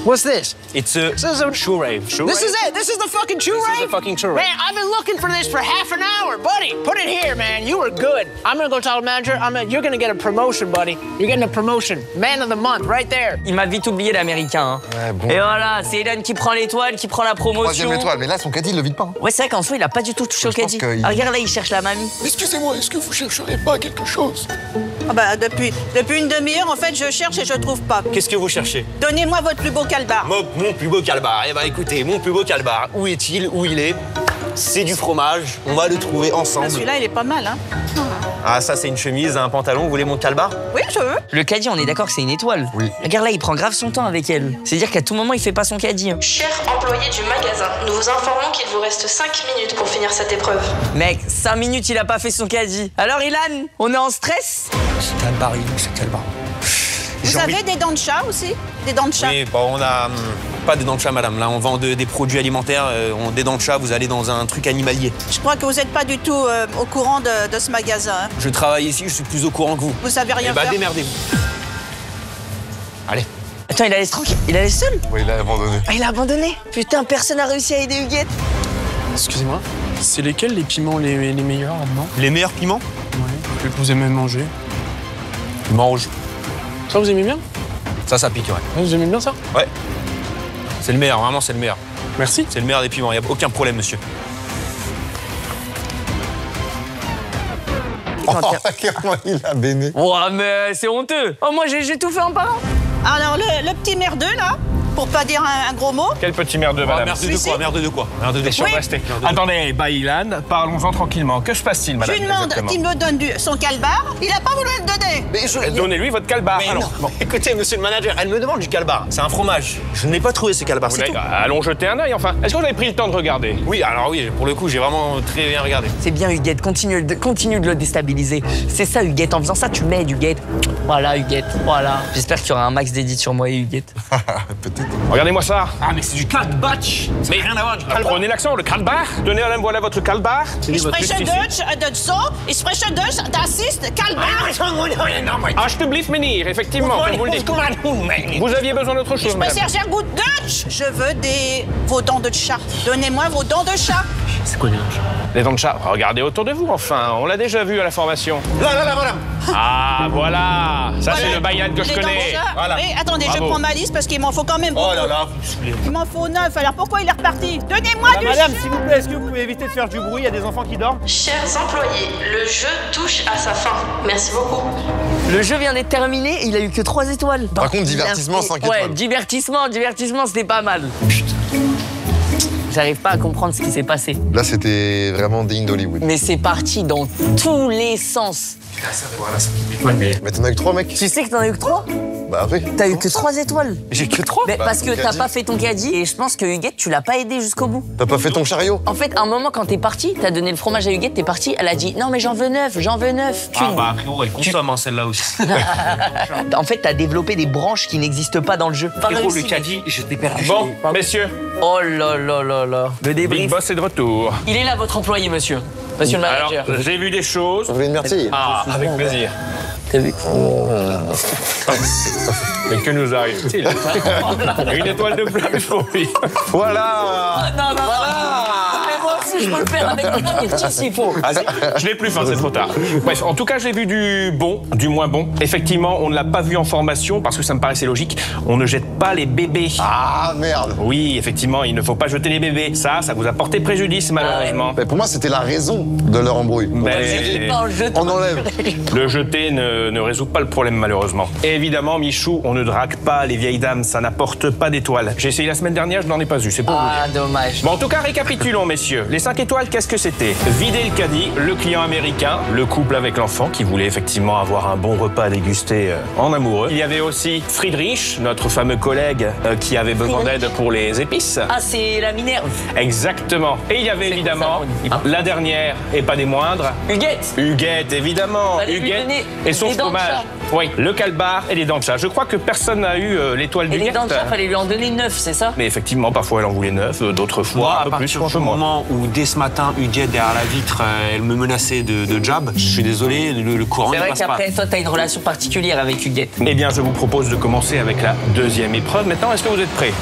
What's this?
It's a
This is a
Chew Rave.
This is it. This is the fucking Chew
This is
Rave.
the fucking Chew Rave.
Man, I've been looking for this for half an hour, buddy. Put it here, man. You were good. I'm gonna go tell the manager. You're gonna get a promotion, buddy. You're getting a promotion. Man of the month, right there.
Il m'a vite oublié l'américain. Hein.
Ouais, bon.
Et voilà, c'est Hélène qui prend l'étoile, qui prend la promotion.
3e étoile, mais là, son caddie, il le vide pas. Hein.
Ouais, c'est vrai qu'en soi, il a pas du tout touché au
Je pense
caddie.
qu'il-
Ah, regarde là, il cherche la mamie.
Excusez-moi, est-ce que vous chercherez pas quelque chose?
Ah bah, depuis une demi-heure, en fait, je cherche et je trouve pas.
Qu'est-ce que vous cherchez?
Donnez-moi votre plus beau calbar.
Mon plus beau calbar. Eh ben écoutez, mon plus beau calbar, où est-il? Où il est? C'est du fromage, on va le trouver
Ah,
ensemble.
celui-là, il est pas mal, hein.
Ah, ça c'est une chemise, un pantalon, vous voulez mon calbar?
Oui, je veux.
Le caddie, on est d'accord que c'est une étoile.
Oui.
Regarde là, il prend grave son temps avec elle. C'est-à-dire qu'à tout moment, il fait pas son caddie. Hein.
Cher employé du magasin, nous vous informons qu'il vous reste 5 minutes pour finir cette épreuve.
Mec, 5 minutes, il a pas fait son caddie. Alors, Ilan, on est en stress?
C'est calbar, c'est calbar.
Vous avez des dents de chat aussi? Des dents de chat?
Oui, bon, on a pas des dents de chat, madame. Là, on vend des produits alimentaires. Des dents de chat, vous allez dans un truc animalier.
Je crois que vous n'êtes pas du tout au courant de ce magasin. Hein.
Je travaille ici, je suis plus au courant que vous.
Vous savez rien
Eh bah,
faire.
démerdez-vous. Allez.
Attends, il la laisse tranquille. Il la laisse seule?
Oui, il a abandonné.
Ah, il a abandonné. Putain, personne n'a réussi à aider Huguette.
Excusez-moi, c'est lesquels les piments les meilleurs là-dedans?
Les meilleurs piments?
Ouais. Que vous aimez manger?
Piment rouge.
Ça, vous aimez bien?
Ça pique, ouais.
Ouais, vous aimez bien ça?
Ouais. C'est le meilleur, vraiment, c'est le meilleur.
Merci.
C'est le meilleur des piments, il n'y a aucun problème, monsieur.
Oh, comment il a béné.
Oh, mais c'est honteux. Oh, moi, j'ai tout fait en parlant.
Alors, le petit merdeux, là, pour pas dire un gros mot,
Quel petit merdeux, madame.
Merde de quoi? Merde de quoi? Merde de
T'es sûr
quoi?
de rester. Attendez, Baïlan, parlons-en tranquillement. Que se passe-t-il,
je
madame?
lui demande
exactement
qu'il me donne son calbar. Il a pas voulu le donner.
Mais
Donnez-lui votre calbar.
Mais
alors.
non.
Bon.
Écoutez, monsieur le manager, elle me demande du calbar. C'est un fromage. Je n'ai pas trouvé ce calbar,
Vous
c'est
n'avez-
tout.
Allons jeter un œil, enfin. Est-ce que vous avez pris le temps de regarder?
Oui, alors oui, pour le coup, j'ai vraiment très bien regardé.
C'est bien, Huguette. Continue de le déstabiliser. C'est ça, Huguette. En faisant ça, tu m'aides, Huguette. Voilà, Huguette. Voilà. J'espère qu'il y aura un max d'édits sur moi et Huguette.
Peut-être.
Regardez-moi ça.
Ah, mais c'est du kalbatch. Mais rien à voir, du calbar.
Prenez l'accent, le calbar. Donnez, madame, voilà votre calbar.
Ich spreche Deutsch, ich spreche Deutsch, das ist calbar.
Ah, je te bliffe menir, effectivement, comme vous le dites. Vous aviez besoin d'autre chose,
Je
madame.
cherche un goût de Deutsch. Je veux vos dents de chat. Donnez-moi vos dents de chat.
Les dents de chat. Regardez autour de vous, enfin. On l'a déjà vu à la formation.
Là, madame.
Ah, voilà. Ça,
Voilà.
c'est le Baïlan que je
Les dents de
connais.
chat.
Voilà.
Oui, attendez,
Bravo.
je prends ma liste parce qu'il m'en faut quand même beaucoup.
Oh là là.
Il m'en faut 9, alors pourquoi il est reparti? Donnez-moi du
Madame,
chat.
s'il vous plaît, est-ce que vous pouvez éviter de faire du bruit? Il y a des enfants qui dorment.
Chers employés, le jeu touche à sa fin. Merci beaucoup.
Le jeu vient d'être terminé et il a eu que 3 étoiles.
Par contre, divertissement, 5
Ouais,
étoiles.
divertissement, c'était pas mal. J'arrive pas à comprendre ce qui s'est passé.
Là, c'était vraiment digne d'Hollywood.
Mais c'est parti dans tous les sens.
Mais t'en as eu que 3, mec.
Tu sais que t'en as eu que 3?
Bah oui.
T'as eu que 3 étoiles.
J'ai que 3.
Mais
Bah,
parce
ton
que t'as
caddie.
pas fait ton caddie et je pense que Huguette, tu l'as pas aidé jusqu'au bout.
T'as pas fait ton chariot?
En fait, à un moment, quand t'es parti, t'as donné le fromage à Huguette, t'es parti, elle a dit non, mais j'en veux 9.
Ah bah, frérot, elle consomme hein, celle-là aussi.
En fait, t'as développé des branches qui n'existent pas dans le jeu. Pas
Frérot,
réussi.
le caddie, je t'ai perdu.
Bon, messieurs,
Oh là là là là. Le
Big
débrief.
Boss est de retour.
Il est là, votre employé, monsieur. Monsieur le
Alors,
manager.
j'ai vu des choses.
Vous voulez une myrtille?
Ah, avec plaisir.
T'as vu?
Mais que nous arrive-t-il? Une étoile de plus pour lui. Voilà.
Non, mais moi aussi, je peux le faire avec un petit s'il faut.
Je l'ai plus faim, c'est trop tard. Bref, en tout cas, j'ai vu du bon, du moins bon. Effectivement, on ne l'a pas vu en formation parce que ça me paraissait logique. On ne jette pas les bébés.
Ah, merde.
Oui, effectivement, il ne faut pas jeter les bébés. Ça vous a porté préjudice, malheureusement.
Mais pour moi, c'était la raison de leur embrouille.
Mais
Non, je te-
On enlève.
le jeter ne résout pas le problème, malheureusement. Et évidemment, Michou, on ne drague pas les vieilles dames. Ça n'apporte pas d'étoiles. J'ai essayé la semaine dernière, je n'en ai pas eu. C'est pour vous dire.
Ah, dommage.
Bon, en tout cas, récapitulons, messieurs. Les 5 étoiles, qu'est-ce que c'était? Vider le caddie, le client américain, le couple avec l'enfant qui voulait effectivement avoir un bon repas à déguster en amoureux. Il y avait aussi Friedrich, notre fameux collègue qui avait besoin d'aide pour les épices.
Ah, c'est la Minerve.
Exactement. Et il y avait évidemment la dernière, et pas des moindres,
Huguette.
Huguette, évidemment.
Fallait lui
Huguette
donner
et son
des dents de
fromage.
chat.
Oui, le calbar et les dents de chat. Je crois que personne n'a eu l'étoile du
Et les
Niet.
dents de chat, fallait lui en donner 9, c'est ça?
Mais effectivement, parfois elle en voulait 9, d'autres fois un peu plus,
Au moment où, dès ce matin, Huguette, derrière la vitre, elle me menaçait de jab, je suis désolé, le courant
C'est
ne
vrai
passe pas.
qu'après, toi, t'as une relation particulière avec Huguette.
Eh bien, je vous propose de commencer avec la deuxième épreuve. Maintenant, est-ce que vous êtes prêts?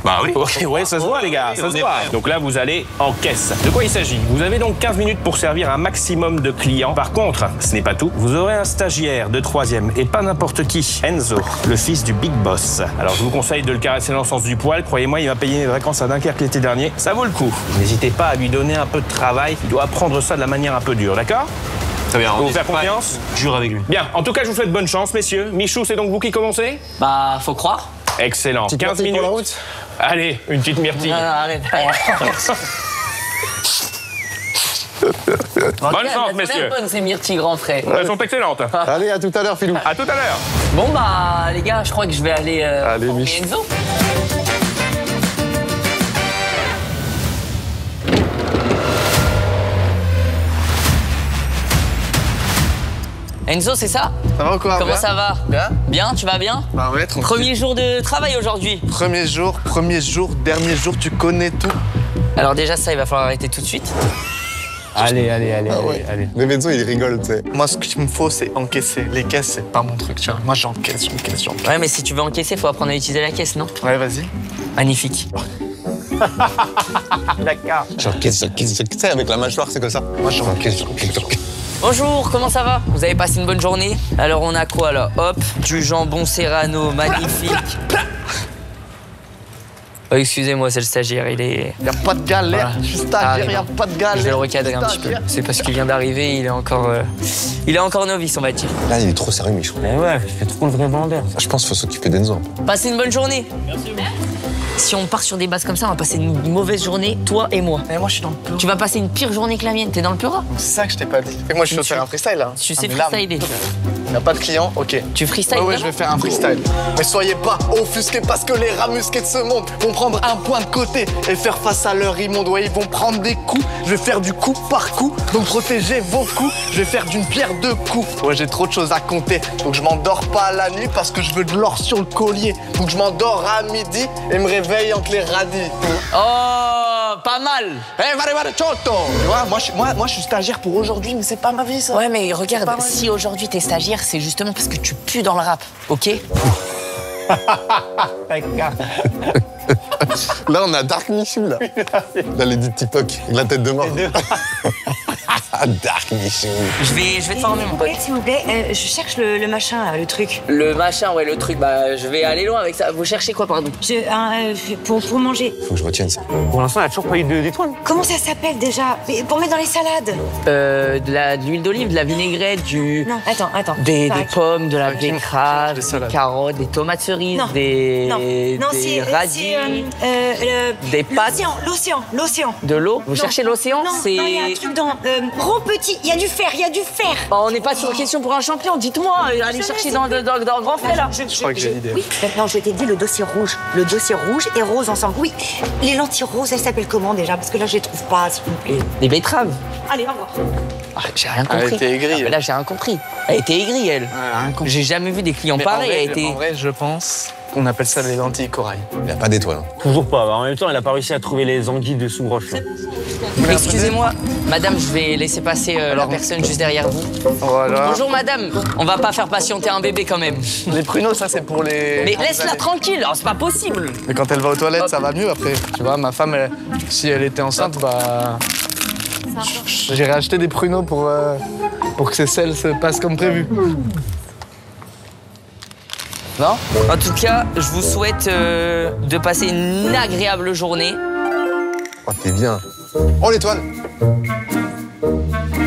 Bah oui.
Ouais, ça se voit, les gars, ça se voit. Donc là, vous allez en caisse. De quoi il s'agit? Vous avez donc 15 minutes pour servir un maximum de clients. Par contre, ce n'est pas tout. Vous aurez un stagiaire de 3e et pas n'importe qui. Enzo, le fils du big boss. Alors, je vous conseille de le caresser dans le sens du poil. Croyez-moi, il m'a payé mes vacances à Dunkerque l'été dernier. Ça vaut le coup. N'hésitez pas à lui donner un peu de travail. Il doit apprendre ça de la manière un peu dure, d'accord?
Très bien.
Vous faire confiance?
Jure avec lui.
Bien. En tout cas, je vous souhaite bonne chance, messieurs. Michou, c'est donc vous qui commencez?
Bah, faut croire.
Excellent. 15 minutes.
Pour la route.
Allez, une petite myrtille.
Non, arrête.
Bonne chance, messieurs.
Bonne, ces myrtilles, grand frère.
Elles sont excellentes.
Allez, à tout à l'heure, Philou.
À tout à l'heure.
Bon, bah, les gars, je crois que je vais aller former
Mich.
Enzo. Enzo, c'est ça?
Ça va ou quoi?
Comment ça va?
Bien.
Bien, tu vas bien?
Bah ouais, tranquille.
Premier jour de travail aujourd'hui.
Premier jour, dernier jour, tu connais tout.
Alors déjà, ça, il va falloir arrêter tout de suite.
Allez.
Le Benzo, il rigole, tu sais.
Moi, ce qu'il me faut, c'est encaisser. Les caisses, c'est pas mon truc, tu vois. Moi, j'encaisse.
Ouais, mais si tu veux encaisser, faut apprendre à utiliser la caisse, non?
Ouais, vas-y.
Magnifique.
D'accord.
J'encaisse, tu sais, avec la mâchoire, c'est comme ça. Moi, j'encaisse.
Bonjour, comment ça va? Vous avez passé une bonne journée? Alors on a quoi là? Hop, du jambon serrano, magnifique. Oh, excusez-moi, c'est le stagiaire, il est...
Y'a pas de galère,
Voilà.
je suis stagiaire, y'a pas de galère.
Je vais le recadrer un petit peu. C'est parce qu'il vient d'arriver, il est encore novice, on va dire.
Là, il est trop sérieux, Michou.
Mais ouais, je fais trop le vrai vendeur.
Je pense qu'il faut s'occuper d'Enzo.
Passez une bonne journée. Merci. Si on part sur des bases comme ça, on va passer une mauvaise journée, toi et moi.
Mais moi, je suis dans le Peura.
Tu vas passer une pire journée que la mienne, t'es dans le Peura?
C'est ça que je t'ai pas dit. Et moi, je suis faire un freestyle, là.
Tu sais
mais là,
freestyler.
Y'a pas de clients, ok.
Tu freestyles?
Ouais, je vais faire un freestyle. Mais soyez pas offusqués parce que les ramusqués de ce monde vont prendre un point de côté et faire face à leur immonde. Ouais, ils vont prendre des coups. Je vais faire du coup par coup. Donc protégez vos coups. Je vais faire d'une pierre deux coups. Ouais, j'ai trop de choses à compter. Donc je m'endors pas la nuit parce que je veux de l'or sur le collier. Donc je m'endors à midi et me réveille entre les radis.
Oh, pas mal.
Tu vois, moi, je suis stagiaire pour aujourd'hui, mais c'est pas ma vie, ça.
Ouais, mais regarde, si aujourd'hui t'es stagiaire, c'est justement parce que tu pues dans le rap, ok?
Là, on a Dark Michou, là. Là, les dit TikTok, la tête de mort. Dark Michou.
Je vais te former, mon pote.
S'il vous plaît, je cherche le machin, là, le truc.
Le machin, ouais, le truc, bah, je vais aller loin avec ça. Vous cherchez quoi, pardon?
Pour manger.
Faut que je retienne ça.
Pour l'instant, elle a toujours pas eu d'étoile.
Comment ça s'appelle déjà? Pour mettre dans les salades.
De l'huile d'olive, de la vinaigrette,
Non, attends.
des
Tac.
pommes, de la betterave, des carottes, des tomates cerises,
Non.
des
c'est
radis, des pâtes.
L'océan.
De l'eau. Vous cherchez l'océan?
Non, il y a un truc dans... gros petit, il y a du fer.
Oh, on n'est pas sur une question pour un champion, dites-moi, allez chercher dans le grand frais, là.
Je crois que j'ai l'idée.
Oui, non, je t'ai dit le dossier rouge. Le dossier rouge et rose ensemble. Oui, les lentilles roses, elles s'appellent comment déjà? Parce que là, je les trouve pas, s'il vous plaît.
Des betteraves.
Allez, au revoir.
Ah, j'ai rien compris.
Elle était aigrie.
Ah, mais là, j'ai rien compris. Elle était aigrie, elle.
Rien compris.
J'ai jamais vu des clients pareils.
En vrai, je pense qu'on appelle ça les lentilles corail.
Il n'y a pas d'étoile.
Toujours pas. En même temps, elle a pas réussi à trouver les anguilles de sous-roche.
Excusez-moi, madame, je vais laisser passer la personne juste derrière vous.
Voilà.
Bonjour, madame. On va pas faire patienter un bébé quand même.
Les pruneaux, ça, c'est pour les...
Mais laisse-la tranquille, oh, c'est pas possible.
Mais quand elle va aux toilettes, ça va mieux après. Tu vois, ma femme, si elle était enceinte, bah... J'irai acheter des pruneaux pour que ces selles se passent comme prévu. Non?
En tout cas, je vous souhaite de passer une agréable journée.
Oh, t'es bien. Oh, l'étoile.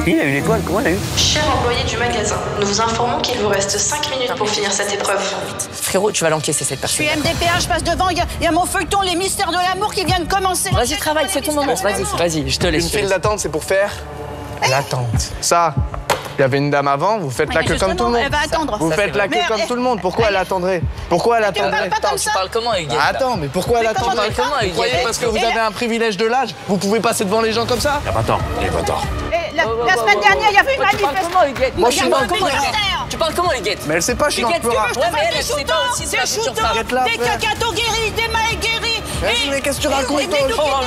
Il a eu l'étoile, comment elle a eu?
Cher employé du magasin, nous vous informons qu'il vous reste 5 minutes pour finir cette épreuve.
Frérot, tu vas l'encaisser cette
Je
personne.
suis MDPH, je passe devant, il y a mon feuilleton, les mystères de l'amour qui vient de commencer.
Vas-y, travaille, c'est ton moment. Vas-y, je te laisse.
Une file d'attente, c'est pour faire l'attente. Ça, il y avait une dame avant, vous faites la queue comme tout le monde.
Elle va attendre.
Vous faites la queue
Mais
comme tout le monde. Pourquoi elle attendrait? Pourquoi elle attendrait?
pas comme
Tu
ça.
parles comment, Huguette?
Attends, mais pourquoi elle
comment
attendrait?
tu parles
Vous croyez parce que vous avez un privilège de l'âge, vous pouvez passer devant les gens comme ça?
Il a pas tort.
La semaine dernière, il y avait une manifestation.
Moi, je suis dans le
Tu
Tu parles comment, Huguette?
Mais elle sait pas, je suis dans le
Huguette,
Peura.
ouais, mais elle sait pas aussi, c'est la future femme.
Arrête-la,
Des
frère.
cacatos guéris, des mailles guéris.
Mais qu'est-ce que tu racontes, toi?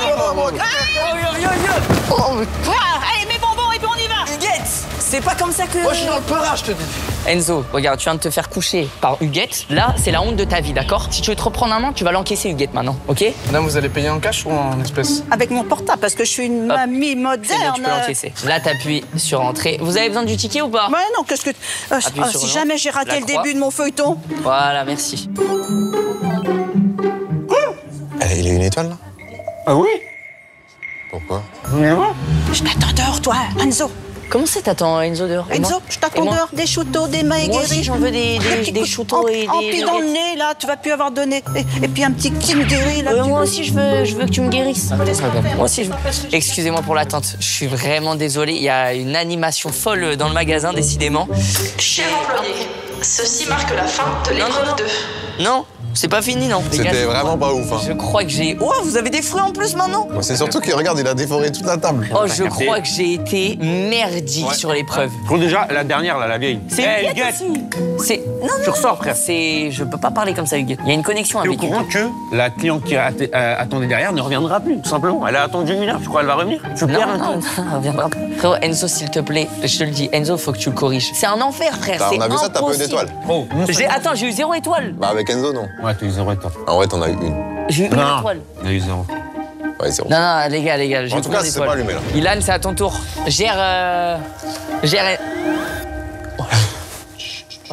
Allez, mes bonbons et puis on y va.
Huguette, c'est pas comme ça que...
Moi, je suis dans le Peura, je te dis.
Enzo, regarde, tu viens de te faire coucher par Huguette. Là, c'est la honte de ta vie, d'accord? Si tu veux te reprendre un an, tu vas l'encaisser, Huguette, maintenant, ok?
Madame, vous allez payer en cash ou en espèces?
Avec mon portable, parce que je suis une mamie
C'est bon,
moderne.
tu peux l'encaisser. Là, t'appuies sur entrée. Vous avez besoin du ticket ou pas?
Ouais, non, qu'est-ce que...
Appuie sur
si
le
jamais j'ai raté
la
le
croix.
début de mon feuilleton.
Voilà, merci.
Il a une étoile, là?
Ah oui?
Pourquoi?
Je t'attends dehors, toi, Enzo.
Comment c'est, t'attends Enzo dehors? Et
Enzo,
moi
je t'attends
Et moi
dehors. Des chouteaux, des mailles
Moi
guéris.
aussi, j'en veux des
petits
chouteaux et des
emplis dans le
nuggets.
nez, là, tu vas plus avoir de nez. Et puis un petit king guéri, là.
Moi aussi, je veux que tu me guérisses. Moi aussi, je veux. Excusez-moi pour l'attente. Je suis vraiment désolé. Il y a une animation folle dans le magasin, décidément.
Cher employé, ceci marque la fin de l'épreuve 2.
Non, c'est pas fini, non. Les gars,
C'était vraiment pas ouf, hein.
Je crois que j'ai... Oh, vous avez des fruits en plus maintenant?
Bon, c'est surtout qu'il regarde, il a dévoré toute la table.
Oh, je crois que j'ai été merdique sur l'épreuve.
Bon, déjà, la dernière, là, la vieille.
C'est
Eh,
Huguette aussi. C'est... Non,
Tu ressors, frère.
C'est... Je peux pas parler comme ça, Huguette. Il y a une connexion
Tu es au
avec
courant
Huguette.
que la cliente qui attendait derrière ne reviendra plus, tout simplement. Elle a attendu 1 heure, tu crois qu'elle va revenir? Tu perds un temps.
Non, viendra pas. Frérot, Enzo, s'il te plaît, je te le dis, Enzo, faut que tu le corriges. C'est un enfer, frère.
Bah,
C'est
on a vu ça, t'as pas eu
impossible.
d'étoile.
Oh,
Attends, j'ai eu 0 étoile.
Bah, avec Enzo, non.
Ouais, t'as eu 0 étoile.
En vrai, t'en as eu une.
J'ai eu 1
Non.
étoile.
Il a eu 0.
Ouais, c'est bon.
Non, non, les gars, j'ai
En tout cas, c'est pas allumé, là.
Ilan, c'est à ton tour. Gère...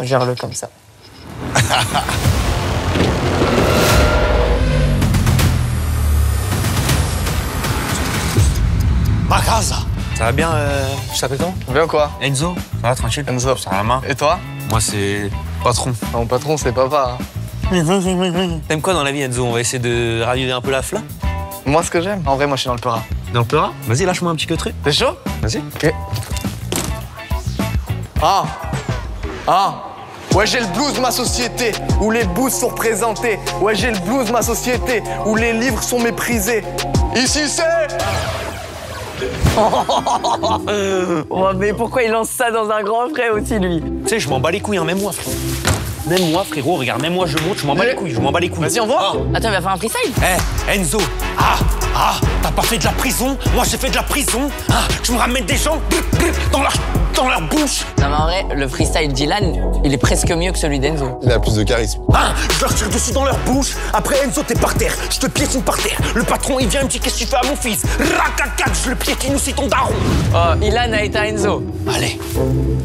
Gère-le comme ça.
Ma casa. Ça va bien, je t'appelle comment?
Bien quoi?
Enzo, ça va, tranquille?
Enzo.
Ça va la main?
Et toi?
Moi, c'est patron.
Mon patron, c'est papa. Hein.
T'aimes quoi dans la vie, Enzo? On va essayer de raviver un peu la flamme.
Moi, ce que j'aime, en vrai, moi, je suis dans le Peura.
Dans le Peura? Vas-y, lâche-moi un petit queutré.
T'es chaud?
Vas-y.
Ok. Ouais, j'ai le blues, ma société, où les boosts sont représentés. Ouais, j'ai le blues, ma société, où les livres sont méprisés. Ici, c'est...
Oh, mais pourquoi il lance ça dans un grand frais aussi, lui?
Tu sais, je m'en bats les couilles, hein, même moi, frère. Même moi, frérot, regarde, même moi, je monte, je m'en bats les couilles, je m'en bats les couilles.
Vas-y, on voit.
Attends, il va faire un freestyle?
Eh, Enzo, t'as pas fait de la prison? Moi, j'ai fait de la prison. Je me ramène des gens dans leur bouche.
Non, mais en vrai, le freestyle d'Ilan, il est presque mieux que celui d'Enzo.
Il a plus de charisme.
Je leur tire dessus dans leur bouche. Après, Enzo, t'es par terre. Je te piétine par terre. Le patron, il vient, il me dit, qu'est-ce que tu fais à mon fils? Racacac, je le piétine aussi, ton daron.
Oh, Ilan a été à Enzo.
Allez.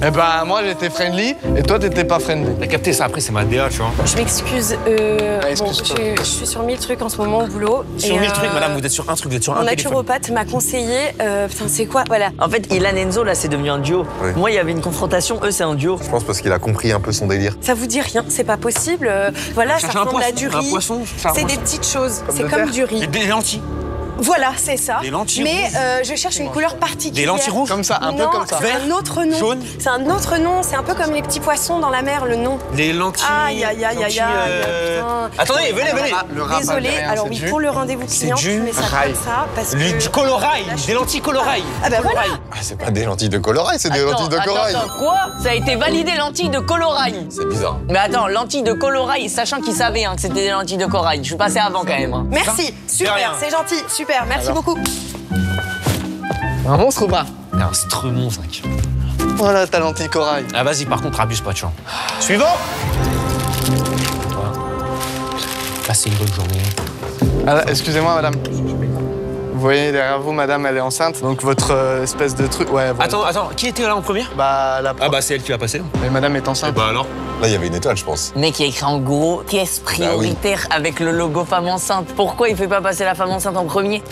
Eh ben, moi, j'étais friendly, et toi, t'étais pas friendly.
T'as capté ça, après, c'est ma DA, tu vois.
Je m'excuse.
excuse-toi.
Je suis sur 1000 trucs en ce moment au boulot.
Sur
et,
1000 trucs, madame, vous êtes sur un truc, vous êtes sur
Mon
un téléphone.
naturopathe m'a conseillé. Putain, c'est quoi? Voilà.
En fait, Ilan et Enzo, là, c'est devenu un duo.
Oui.
Moi, il y avait une confrontation, eux, c'est un duo.
Je pense parce qu'il a compris un peu son délire.
Ça vous dit rien, c'est pas possible. Voilà, ça
Cherche un
ressemble à
poisson,
du
un
riz.
poisson, c'est un
C'est des
poisson.
petites choses.
Comme
C'est
de
comme
terre.
du riz.
Des lentilles.
Voilà, c'est ça.
Des lentilles
Mais
rouges.
je cherche une couleur particulière.
Des lentilles rouges.
Comme ça, un peu
Non,
comme ça.
c'est un autre nom.
Jaune.
C'est un autre nom. C'est un peu comme les petits poissons dans la mer, le nom.
Des lentilles.
Aïe, aïe, aïe, aïe,
lentilles,
aïe. Putain.
Attendez, venez.
Le rat,
Désolée,
pas rien,
alors
c'est
oui,
du-
pour le rendez-vous client,
du
tu mets ça
rail.
comme ça. Parce que...
Du colorail. Des lentilles colorail.
Ah bah voilà.
Ah, c'est pas des lentilles de corail, c'est des lentilles de corail.
Attends, quoi? Ça a été validé lentilles de colorail.
C'est bizarre.
Mais attends, lentilles de colorail, sachant qu'ils savaient que c'était des lentilles de corail. Je suis passé avant quand même.
Merci,
rien.
super, c'est gentil, super, merci beaucoup.
Un monstre ou pas?
Un stremon, 5.
Voilà ta lentille corail.
Ah, vas-y, par contre, abuse pas, tu vois. Suivant. Passez une bonne journée.
Ah, excusez-moi, madame. Vous voyez derrière vous, madame, elle est enceinte. Donc votre espèce de truc. Ouais, voilà.
Attends, qui était là en premier?
Bah, la.
Ah, bah, c'est elle qui va passer.
Mais madame est enceinte.
Bah, alors?
Là, il y avait une étoile, je pense.
Le mec, il a écrit en gros pièce prioritaire avec le logo femme enceinte. Pourquoi il fait pas passer la femme enceinte en premier?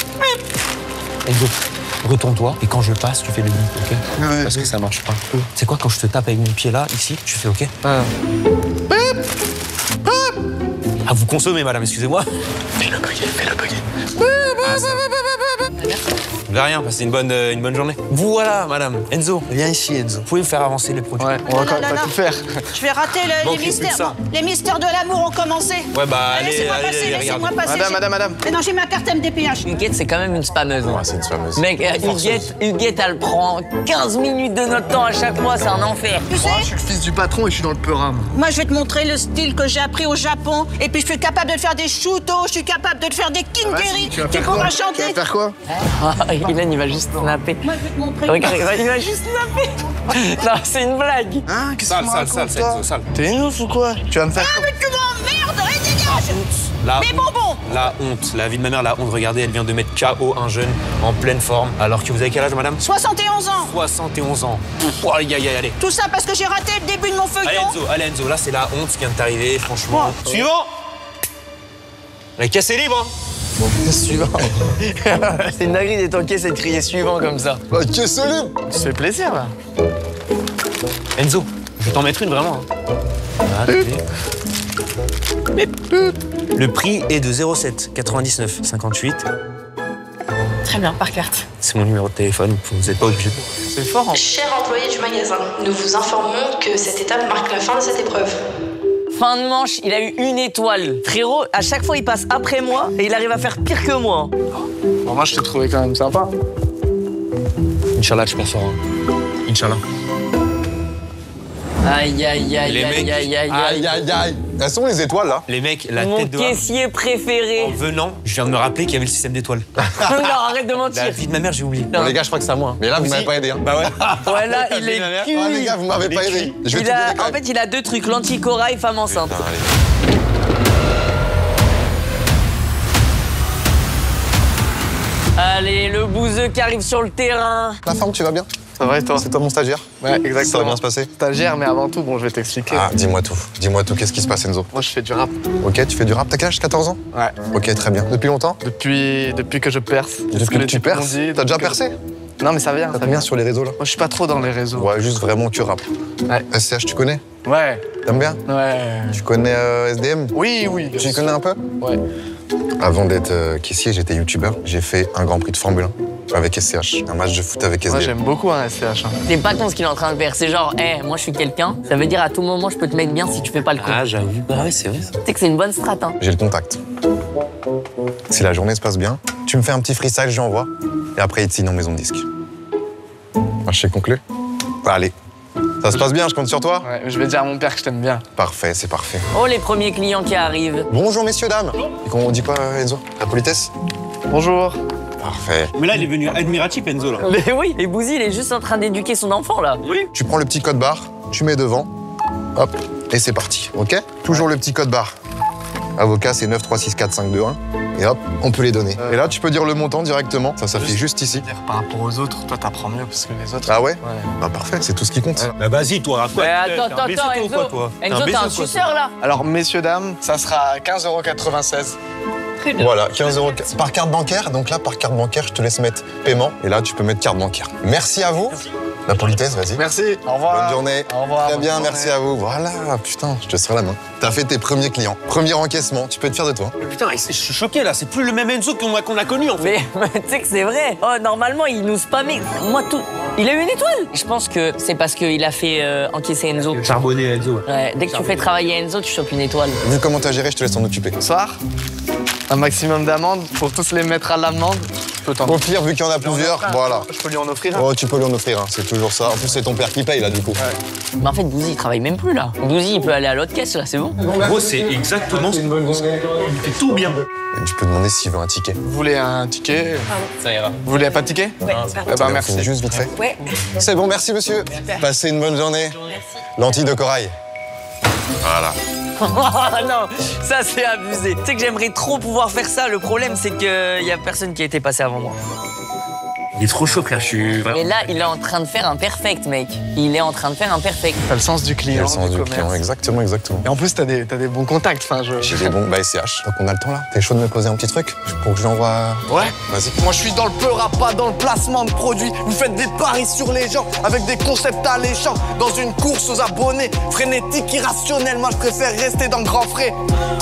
Enzo, retourne-toi et quand je passe, tu fais le bip, ok?
Ouais.
Parce que ça marche pas. C'est quoi quand je te tape avec mon pied là, ici, tu fais ok?
Ah.
Ah, vous consommez, madame, excusez-moi.
Fais le bugger.
De rien, passez une bonne journée. Voilà, madame. Enzo, viens ici, Enzo. Vous pouvez faire avancer les produits.
Ouais, on va quand même pas tout faire.
Je vais rater
Bon,
les
qu'est-ce que c'est
mystères.
ça
Les mystères de l'amour ont commencé.
Ouais, bah allez,
Laissez-moi
allez,
passer,
allez,
laissez-moi
regardez.
passer.
Madame.
Mais non, j'ai ma carte MDPH.
Huguette, c'est quand même une spameuse.
Ouais, c'est une fameuse.
Mec, Huguette, elle prend 15 minutes de notre temps à chaque fois, c'est un enfer.
Tu sais,
Moi, je suis le fils du patron et je suis dans le peurat.
moi, je vais te montrer le style que j'ai appris au Japon. Et puis, je suis capable de te faire des shutos, je suis capable de te faire des kingeri. Tu pourras chanter.
Tu vas faire quoi?
Hélène, il va juste snapper.
Moi, je vais te montrer.
Regarde, il va juste snapper. Non, c'est une blague.
Hein? Qu'est-ce que tu me
Sale,
racontes,
c'est
toi
Enzo, sale.
T'es une ouf ou quoi? Tu vas me faire
Ah, mais tu m'emmerdes, allez, dégage.
La
Mes bonbons.
La honte, la vie de ma mère, la honte. Regardez, elle vient de mettre KO un jeune en pleine forme. Alors que vous avez quel âge, madame?
71 ans.
71 ans. Oh, allez.
Tout ça parce que j'ai raté le début de mon feuilleton.
Allez Enzo, là c'est la honte qui vient de t'arriver, franchement. Suivant. La caisse est libre, hein.
Bon, suivant.
C'est une dinguerie d'être en caisse et de crier suivant comme ça.
Bah, caisse libre.
Ça fait plaisir, là.
Enzo, je vais t'en mettre une vraiment. Hein. Le prix est de 07 99 58.
Très bien, par carte.
C'est mon numéro de téléphone, vous n'êtes pas obligé.
C'est fort, hein.
Cher employé du magasin, nous vous informons que cette étape marque la fin de cette épreuve.
Fin de manche, il a eu une étoile. Frérot, à chaque fois, il passe après moi et il arrive à faire pire que moi.
Bon, moi, je t'ai trouvé quand même sympa.
Inch'Allah, je perds fort. Hein. Inch'Allah.
Aïe, aïe, aïe,
Les
aïe,
mecs,
aïe, aïe,
Aïe. Elles sont les étoiles, là.
Les mecs, la
Mon
tête de Ham.
caissier préféré.
En venant, je viens de me rappeler qu'il y avait le système d'étoiles.
Non, arrête de mentir.
La vie de ma mère, j'ai oublié.
Bon, les gars, je crois que c'est à moi. Mais là, vous m'avez pas aidé. Hein.
Bah ouais.
Ouais, là, il est
Ah,
cuit.
les gars, vous m'avez pas aidé. Je vais tout donner quand
En
même.
fait, il a deux trucs, l'anti-corail, femme enceinte.
Putain, allez.
Allez, le bouseux qui arrive sur le terrain.
La forme, tu vas bien?
Ça va et toi?
C'est toi mon stagiaire?
Ouais, exactement.
Ça va bien se passer?
Stagiaire, mais avant tout, bon, je vais t'expliquer.
Ah, dis-moi tout. Dis-moi tout. Qu'est-ce qui se passe, Enzo?
Moi, je fais du rap.
Ok, tu fais du rap. T'as quel âge? 14 ans?
Ouais.
Ok, très bien. Depuis longtemps?
Depuis que je perce.
Depuis que tu perces? T'as déjà percé?
Non, mais ça vient.
Ça vient sur les réseaux, là?
Moi, je suis pas trop dans les réseaux.
Ouais, juste vraiment que rap.
Ouais.
SCH, tu connais?
Ouais.
T'aimes bien?
Ouais.
Tu connais SDM?
Oui.
Tu connais un peu?
Ouais.
Avant d'être caissier, j'étais youtubeur. J'ai fait un Grand Prix de Formule 1 avec SCH. Un match de foot avec
Moi,
SDM.
j'aime beaucoup un SCH. Hein.
C'est pas con ce qu'il est en train de faire. C'est genre, moi je suis quelqu'un. Ça veut dire à tout moment, je peux te mettre bien si tu fais pas le coup.
Ah, j'avoue. Bah ouais, c'est vrai ça.
Tu sais que c'est une bonne strat, hein.
J'ai le contact. Si la journée se passe bien, tu me fais un petit freestyle, j'envoie. Et après, il te signe en maison de disque. Marché conclu? Allez. Ça se passe bien, je compte sur toi?
Ouais, je vais dire à mon père que je t'aime bien.
Parfait, c'est parfait.
Oh, les premiers clients qui arrivent.
Bonjour, messieurs, dames. Et on dit quoi, Enzo? La politesse?
Bonjour.
Parfait.
Mais là, il est venu admiratif, Enzo, là.
Mais oui, et Bouzy, il est juste en train d'éduquer son enfant, là.
Oui.
Tu prends le petit code barre, tu mets devant, hop, et c'est parti, ok? Toujours le petit code barre. Avocat, c'est 9364521. Et hop, on peut les donner. Et là, tu peux dire le montant directement. Ça s'affiche juste ici.
Par rapport aux autres, toi, t'apprends mieux parce que les autres.
Ah ouais? Bah parfait, c'est tout ce qui compte.
Bah vas-y, toi, raconte.
Mais attends, Enzo. Enzo, t'es un suceur, là.
Alors, messieurs, dames, ça sera 15,96 €.
Voilà, 15 € par carte bancaire. Donc là, par carte bancaire, je te laisse mettre paiement. Et là, tu peux mettre carte bancaire. Merci à vous. La politesse, vas-y.
Merci. Au revoir.
Bonne journée.
Au revoir.
Très
bonne
bien,
journée.
merci à vous. Voilà, putain, je te serre la main. T'as fait tes premiers clients. Premier encaissement, tu peux être fier de toi.
Putain, je suis choqué, là. C'est plus le même Enzo qu'on a connu, en fait.
Mais tu sais que c'est vrai. Oh, normalement, il nous spammait. Moi, tout. Il a eu une étoile. Je pense que c'est parce qu'il a fait encaisser Enzo.
Charbonné, Enzo.
Ouais, dès que tu fais travailler Enzo, tu chopes une étoile.
Vu comment t'as géré, je te laisse t'en occuper.
Bonsoir. Un maximum d'amendes pour tous les mettre à l'amende.
Au pire, vu qu'il y en a plusieurs, voilà.
Je peux lui en offrir un.
Oh, tu peux lui en offrir, hein, c'est toujours ça. En plus, c'est ton père qui paye, là, du coup.
Mais en fait, Bouzy, il travaille même plus, là. Bouzy, il peut aller à l'autre caisse, là, c'est bon.
Gros, c'est exactement ce qu'on Il fait tout bien.
Et tu peux demander s'il veut un ticket.
Vous voulez un ticket?
Ça ira.
Vous voulez pas de ticket?
Ouais,
Eh ben, merci.
Juste vite fait.
Ouais.
C'est bon, merci, monsieur. Passez une bonne journée. Lentille de corail. Voilà.
Oh non, ça c'est abusé. Tu sais que j'aimerais trop pouvoir faire ça. Le problème, c'est qu'il y a personne qui a été passé avant moi.
Il est trop chaud, là. Je suis.
Mais là, il est en train de faire un perfect, mec. Il est en train de faire un perfect.
T'as le sens du client.
Le sens du
commerce.
client, exactement, exactement.
Et en plus, t'as des bons contacts. Enfin,
J'ai des bons, bah SCH. Donc on a le temps là. T'es chaud de me poser un petit truc pour que je l'envoie?
Ouais.
Vas-y.
Moi, je suis dans le peur, pas dans le placement de produits. Vous faites des paris sur les gens avec des concepts alléchants. Dans une course aux abonnés, frénétique, irrationnel. Moi, je préfère rester dans le grand frais.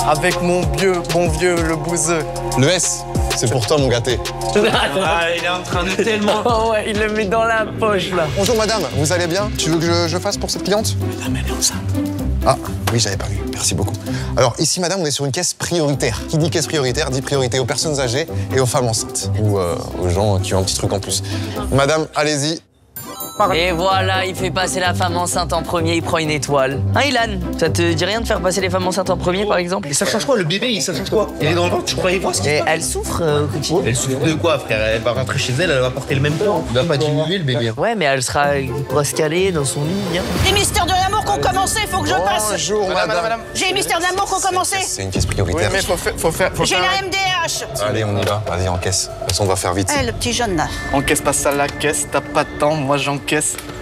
Avec mon bon vieux, le bouseux.
Le S, C'est pour toi, mon gâté.
Ah, il est en train de tellement...
Oh ouais, il le met dans la poche, là.
Bonjour, madame. Vous allez bien? Tu veux que je fasse pour cette cliente?
Madame, elle est enceinte.
Ah, oui, j'avais pas vu. Merci beaucoup. Alors, ici, madame, on est sur une caisse prioritaire. Qui dit caisse prioritaire dit priorité aux personnes âgées et aux femmes enceintes. Ou aux gens qui ont un petit truc en plus. Madame, allez-y.
Et voilà, il fait passer la femme enceinte en premier, il prend une étoile. Hein, Ilan? Ça te dit rien de faire passer les femmes enceintes en premier, par exemple?
Et ça change quoi, le bébé, ça change quoi? Il est dans le ventre, tu croyais voir ce qui se passe?
Elle souffre au quotidien.
Elle souffre de quoi, frère? Elle va rentrer chez elle, elle va porter le même poids. Il va pas diminuer, le bébé.
Ouais, mais elle pourra se caler dans son lit, bien.
Les mystères de l'amour qu'on commencé, faut que je passe.
Bonjour, madame.
J'ai les mystères de l'amour qu'on commencé.
C'est une caisse prioritaire.
Oui, mais faut faire...
J'ai la MDH.
Allez, on y va. Vas-y, encaisse. De toute façon, on va faire vite.
Eh, le petit jeune là.
Encaisse pas ça à la caisse, t'as pas de temps, moi j'encaisse.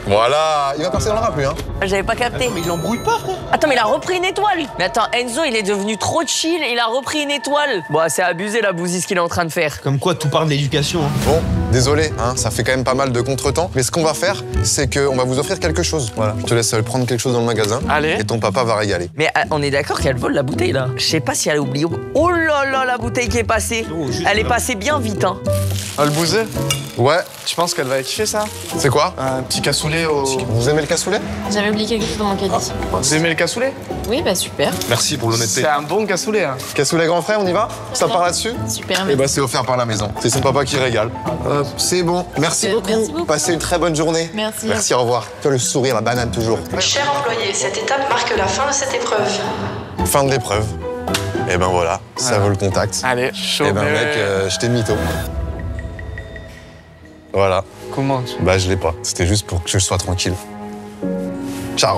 Voilà, il va passer dans le rap, lui, hein.
J'avais pas capté.
Mais il l'embrouille pas, frère.
Attends, mais il a repris une étoile, lui. Mais attends, Enzo, il est devenu trop chill, il a repris une étoile. Bon, c'est abusé, la bousille, ce qu'il est en train de faire.
Comme quoi, tout part de l'éducation. Hein.
Bon, désolé, hein, ça fait quand même pas mal de contretemps. Mais ce qu'on va faire, c'est qu'on va vous offrir quelque chose. Voilà, je te laisse prendre quelque chose dans le magasin.
Allez.
Et ton papa va régaler.
Mais on est d'accord qu'elle vole la bouteille, là. Je sais pas si elle a oublié. Oh là là, la bouteille qui est passée. Elle est passée bien vite, hein.
Le bouser?
Ouais.
Tu penses qu'elle va kiffer ça?
C'est quoi?
Un petit cassoulet au...
Vous aimez le cassoulet?
J'avais oublié quelque chose dans mon caddie.
Vous aimez le cassoulet?
Oui, bah super.
Merci pour l'honnêteté.
C'est un bon cassoulet, hein.
Cassoulet grand frère, on y va? Ça part là-dessus?
Super,
Eh ben, c'est offert par la maison. C'est son papa qui régale. Hop, c'est bon. Merci beaucoup.
Merci beaucoup.
Passez une très bonne journée.
Merci.
Merci, au revoir. Toi, le sourire, la banane toujours.
Cher employé, cette étape marque la fin de cette épreuve.
Fin de l'épreuve. Et ben voilà, ça vaut le contact.
Allez, chaud.
Eh ben mec, je t'ai mytho. Voilà.
Comment?
Bah je l'ai pas. C'était juste pour que je sois tranquille. Ciao.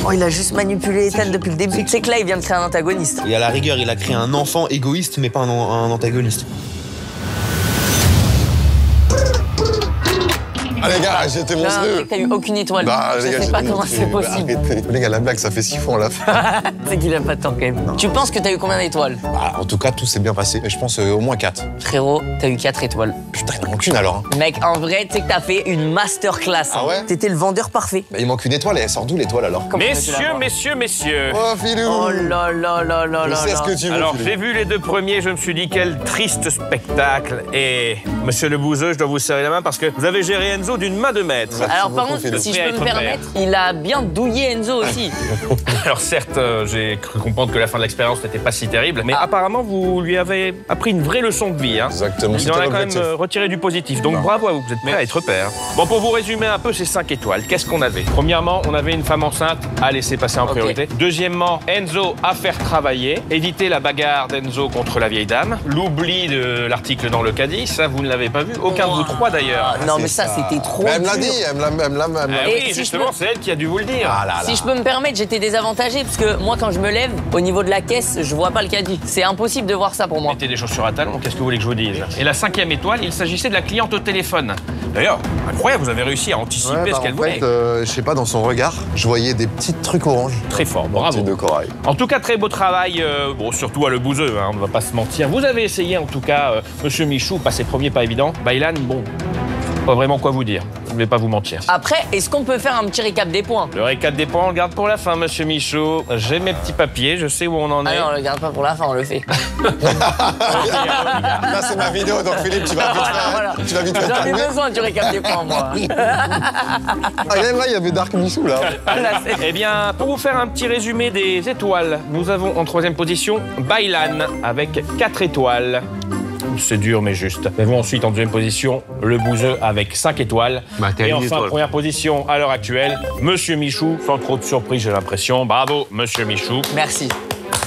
Oh, il a juste manipulé Ethan depuis le début. C'est que là, il vient de créer un antagoniste.
Et à la rigueur, il a créé un enfant égoïste, mais pas un antagoniste.
Ah les gars, j'ai été monstrueux.
T'as eu aucune étoile.
Bah,
Je
les gars,
sais
j'ai
pas
été
comment c'est
monstrueux.
possible.
Arrêtez. Les gars, la blague, ça fait 6 fois, on l'a fait.
C'est qu'il a pas de temps quand même. Non. Tu penses que t'as eu combien d'étoiles?
Bah, en tout cas, tout s'est bien passé. Et je pense au moins 4.
Frérot, t'as eu 4 étoiles.
Putain, il en manque une alors. Hein.
Mec, en vrai, tu sais que t'as fait une masterclass.
Ah ouais?
T'étais le vendeur parfait.
Bah, il manque une étoile et elle sort d'où l'étoile alors?
Messieurs.
Oh, Philou.
Oh là là là là
Je
là
sais
là.
ce que tu veux.
Alors,
Philou.
j'ai vu les deux premiers, je me suis dit quel triste spectacle. Et monsieur le bouseux, je dois vous serrer la main parce que vous avez géré Enzo d'une main de maître.
Alors par
beaucoup,
contre,
Philou.
si je
Prêt à
peux me
être
permettre, il a bien douillé Enzo aussi.
Alors certes, j'ai cru comprendre que la fin de l'expérience n'était pas si terrible, mais apparemment vous lui avez appris une vraie leçon de vie. Hein.
Exactement,
Il en
c'était
a quand même
l'objectif.
retiré du positif. Donc bravo à vous, vous êtes prêts à être père. Bon, pour vous résumer un peu ces 5 étoiles, qu'est-ce qu'on avait? Premièrement, on avait une femme enceinte à laisser passer en priorité. Deuxièmement, Enzo à faire travailler, éviter la bagarre d'Enzo contre la vieille dame, l'oubli de l'article dans le caddie, ça vous ne l'avez pas vu, aucun de vous trois d'ailleurs.
Non mais ça, c'était trop
Mais elle me l'a
dur.
dit, elle me l'a.
Ah
Et
oui,
si
justement, c'est elle qui a dû vous le dire.
Ah là là.
Si je peux me permettre, j'étais désavantagée parce que moi, quand je me lève, au niveau de la caisse, je vois pas le caddie. C'est impossible de voir ça pour moi.
Mettez des chaussures à talons, qu'est-ce que vous voulez que je vous dise? Et la 5e étoile, il s'agissait de la cliente au téléphone. D'ailleurs, incroyable, vous avez réussi à anticiper ce qu'elle
en
voulait.
fait, je sais pas, dans son regard, je voyais des petits trucs orange.
Très fort, bravo.
De corail.
En tout cas, très beau travail, bon, surtout à le bouseux, hein, on ne va pas se mentir. Vous avez essayé, en tout cas, monsieur Michou, passer premier, pas évident. Ilan, bon, pas vraiment quoi vous dire, je ne vais pas vous mentir.
Après, est-ce qu'on peut faire un petit récap des points?
Le récap des points, on le garde pour la fin, monsieur Michou. J'ai mes petits papiers, je sais où on en est.
Ah non, on le garde pas pour la fin, on le fait.
Là, c'est ma vidéo, donc Philippe, tu vas vite faire.
Voilà.
Tu vas vite faire.
J'en ai besoin du récap des points, moi.
Ah, même là, il y avait Dark Michou, là.
Eh bien, pour vous faire un petit résumé des étoiles, nous avons en 3e position Ilan avec 4 étoiles. C'est dur mais juste. Nous avons ensuite en 2e position le bouseux avec 5 étoiles. Et enfin, première position à l'heure actuelle, monsieur Michou, sans trop de surprise j'ai l'impression. Bravo, monsieur Michou.
Merci.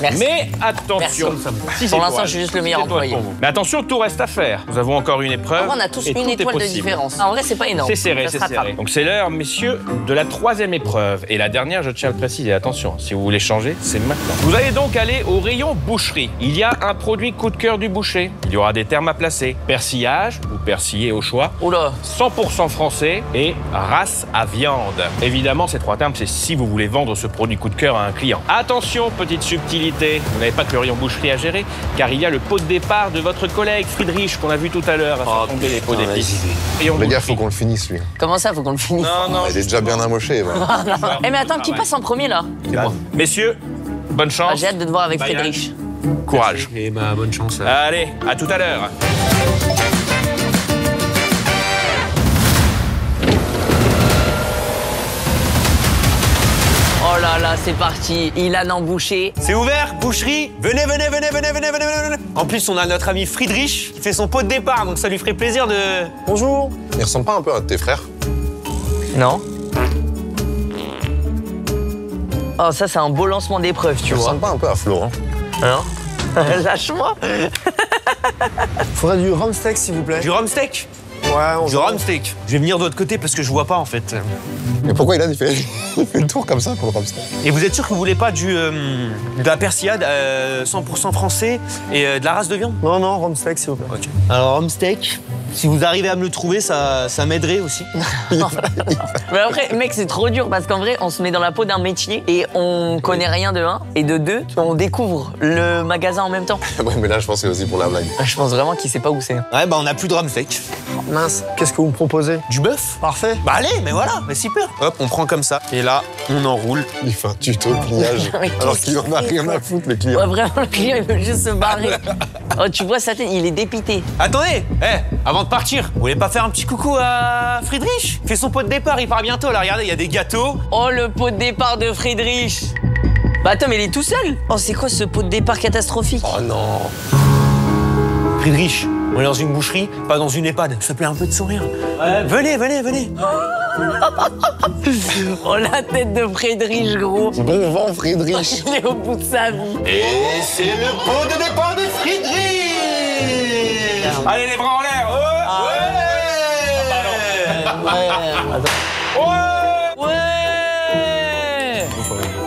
Merci.
Mais attention,
Merci. Pour l'instant, je suis juste le meilleur employé.
Mais attention, tout reste à faire. Nous avons encore une épreuve.
On a tous
et
une
tout est
étoile de
possible.
différence. En vrai, c'est pas énorme.
C'est serré,
Ça se
c'est serré.
rattrape.
Donc c'est l'heure, messieurs, de la 3e épreuve. Et la dernière, je tiens à le préciser, attention, si vous voulez changer, c'est maintenant. Vous allez donc aller au rayon boucherie. Il y a un produit coup de cœur du boucher. Il y aura des termes à placer. Persillage ou persillé au choix.
Oula.
100% français et race à viande. Évidemment, ces 3 termes, c'est si vous voulez vendre ce produit coup de cœur à un client. Attention, petite subtilité. Vous n'avez pas que le rayon boucherie à gérer, car il y a le pot de départ de votre collègue Friedrich qu'on a vu tout à l'heure à faire tomber les pots d'épices.
Les gars, faut qu'on le finisse, lui.
Comment ça, faut qu'on le finisse?
Non,
Il est déjà bien amoché.
Eh mais attends, qui passe en premier là?
Messieurs, bonne chance.
J'ai hâte de te voir avec Friedrich.
Courage.
Et bah, bonne chance.
Allez, à tout à l'heure.
Oh là là, c'est parti. Ilan en boucher.
C'est ouvert, boucherie. Venez. En plus, on a notre ami Friedrich qui fait son pot de départ, donc ça lui ferait plaisir de... Bonjour.
Il ressemble pas un peu à tes frères?
Non. Oh, ça, c'est un beau lancement d'épreuve, tu vois.
Il ressemble pas un peu à Flo, hein?
Alors lâche-moi.
Faudrait du rhum steak, s'il vous plaît.
Du rhum steak?
Ouais,
du rhum steak. Je vais venir de l'autre côté parce que je vois pas en fait.
Mais pourquoi il fait le tour comme ça pour le rhum steak?
Et vous êtes sûr que vous voulez pas de la persillade 100% français et de la race de viande?
Non, rhum steak, s'il vous plaît.
Ok. Alors rhum steak, si vous arrivez à me le trouver, ça m'aiderait aussi.
Mais après, mec, c'est trop dur parce qu'en vrai, on se met dans la peau d'un métier et on connaît rien de un. Et de deux, on découvre le magasin en même temps.
Ouais, mais là, je pense que c'est aussi pour la blague.
Je pense vraiment qu'il sait pas où c'est.
Ouais, bah on a plus de rhum steak.
Mince, qu'est-ce que vous me proposez?
Du bœuf?
Parfait.
Bah allez, mais voilà, mais super. Hop, on prend comme ça. Et là, on enroule.
Il fait un tuto pliage. Alors qu'il en a rien à foutre, le client.
Ouais, vraiment, le client, il veut juste se barrer. Oh, tu vois sa tête, il est dépité.
Attendez, avant de partir, vous voulez pas faire un petit coucou à Friedrich? Il fait son pot de départ, il part bientôt. Là, regardez, il y a des gâteaux.
Oh, le pot de départ de Friedrich. Bah attends, mais il est tout seul. Oh, c'est quoi ce pot de départ catastrophique?
Oh non. Friedrich, on est dans une boucherie, pas dans une EHPAD. S'il te plaît, un peu de sourire. Ouais. Venez.
Oh, la tête de Friedrich, gros.
Bon vent, Friedrich.
Il est au bout de sa vie.
Et c'est le pot de départ de Friedrich.
Allez, les bras en l'air.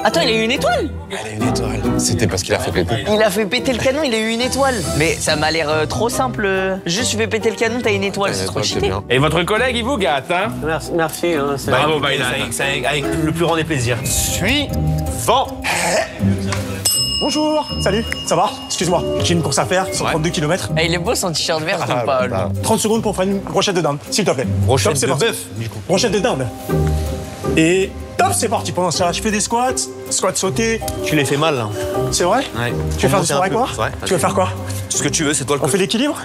Attends, il a eu une étoile?
Elle a une étoile. C'était parce qu'il a fait péter.
Il a fait péter le canon, il a eu une étoile. Mais ça m'a l'air trop simple. Juste, tu fais péter le canon, t'as une étoile. C'est trop cheaté.
Et votre collègue, il vous gâte, hein?
Merci. Hein,
Bravo, Baylan.
Avec le plus grand des plaisirs. Suivant.
Bonjour, salut, ça va? Excuse-moi, j'ai une course à faire, 132 km.
Il est beau son t-shirt vert, je pas.
30 secondes pour faire une brochette de dinde, s'il te plaît.
Brochette
Top,
de
parti.
bœuf, du coup.
Brochette de dinde. Et top, c'est parti. Pendant ça, je fais des squats sautés.
Tu les fais mal, là.
C'est vrai?
Ouais.
Tu veux faire du sport avec moi?
Ouais.
Tu veux faire quoi?
Ce que tu veux, c'est toi le
On
coach.
fait l'équilibre?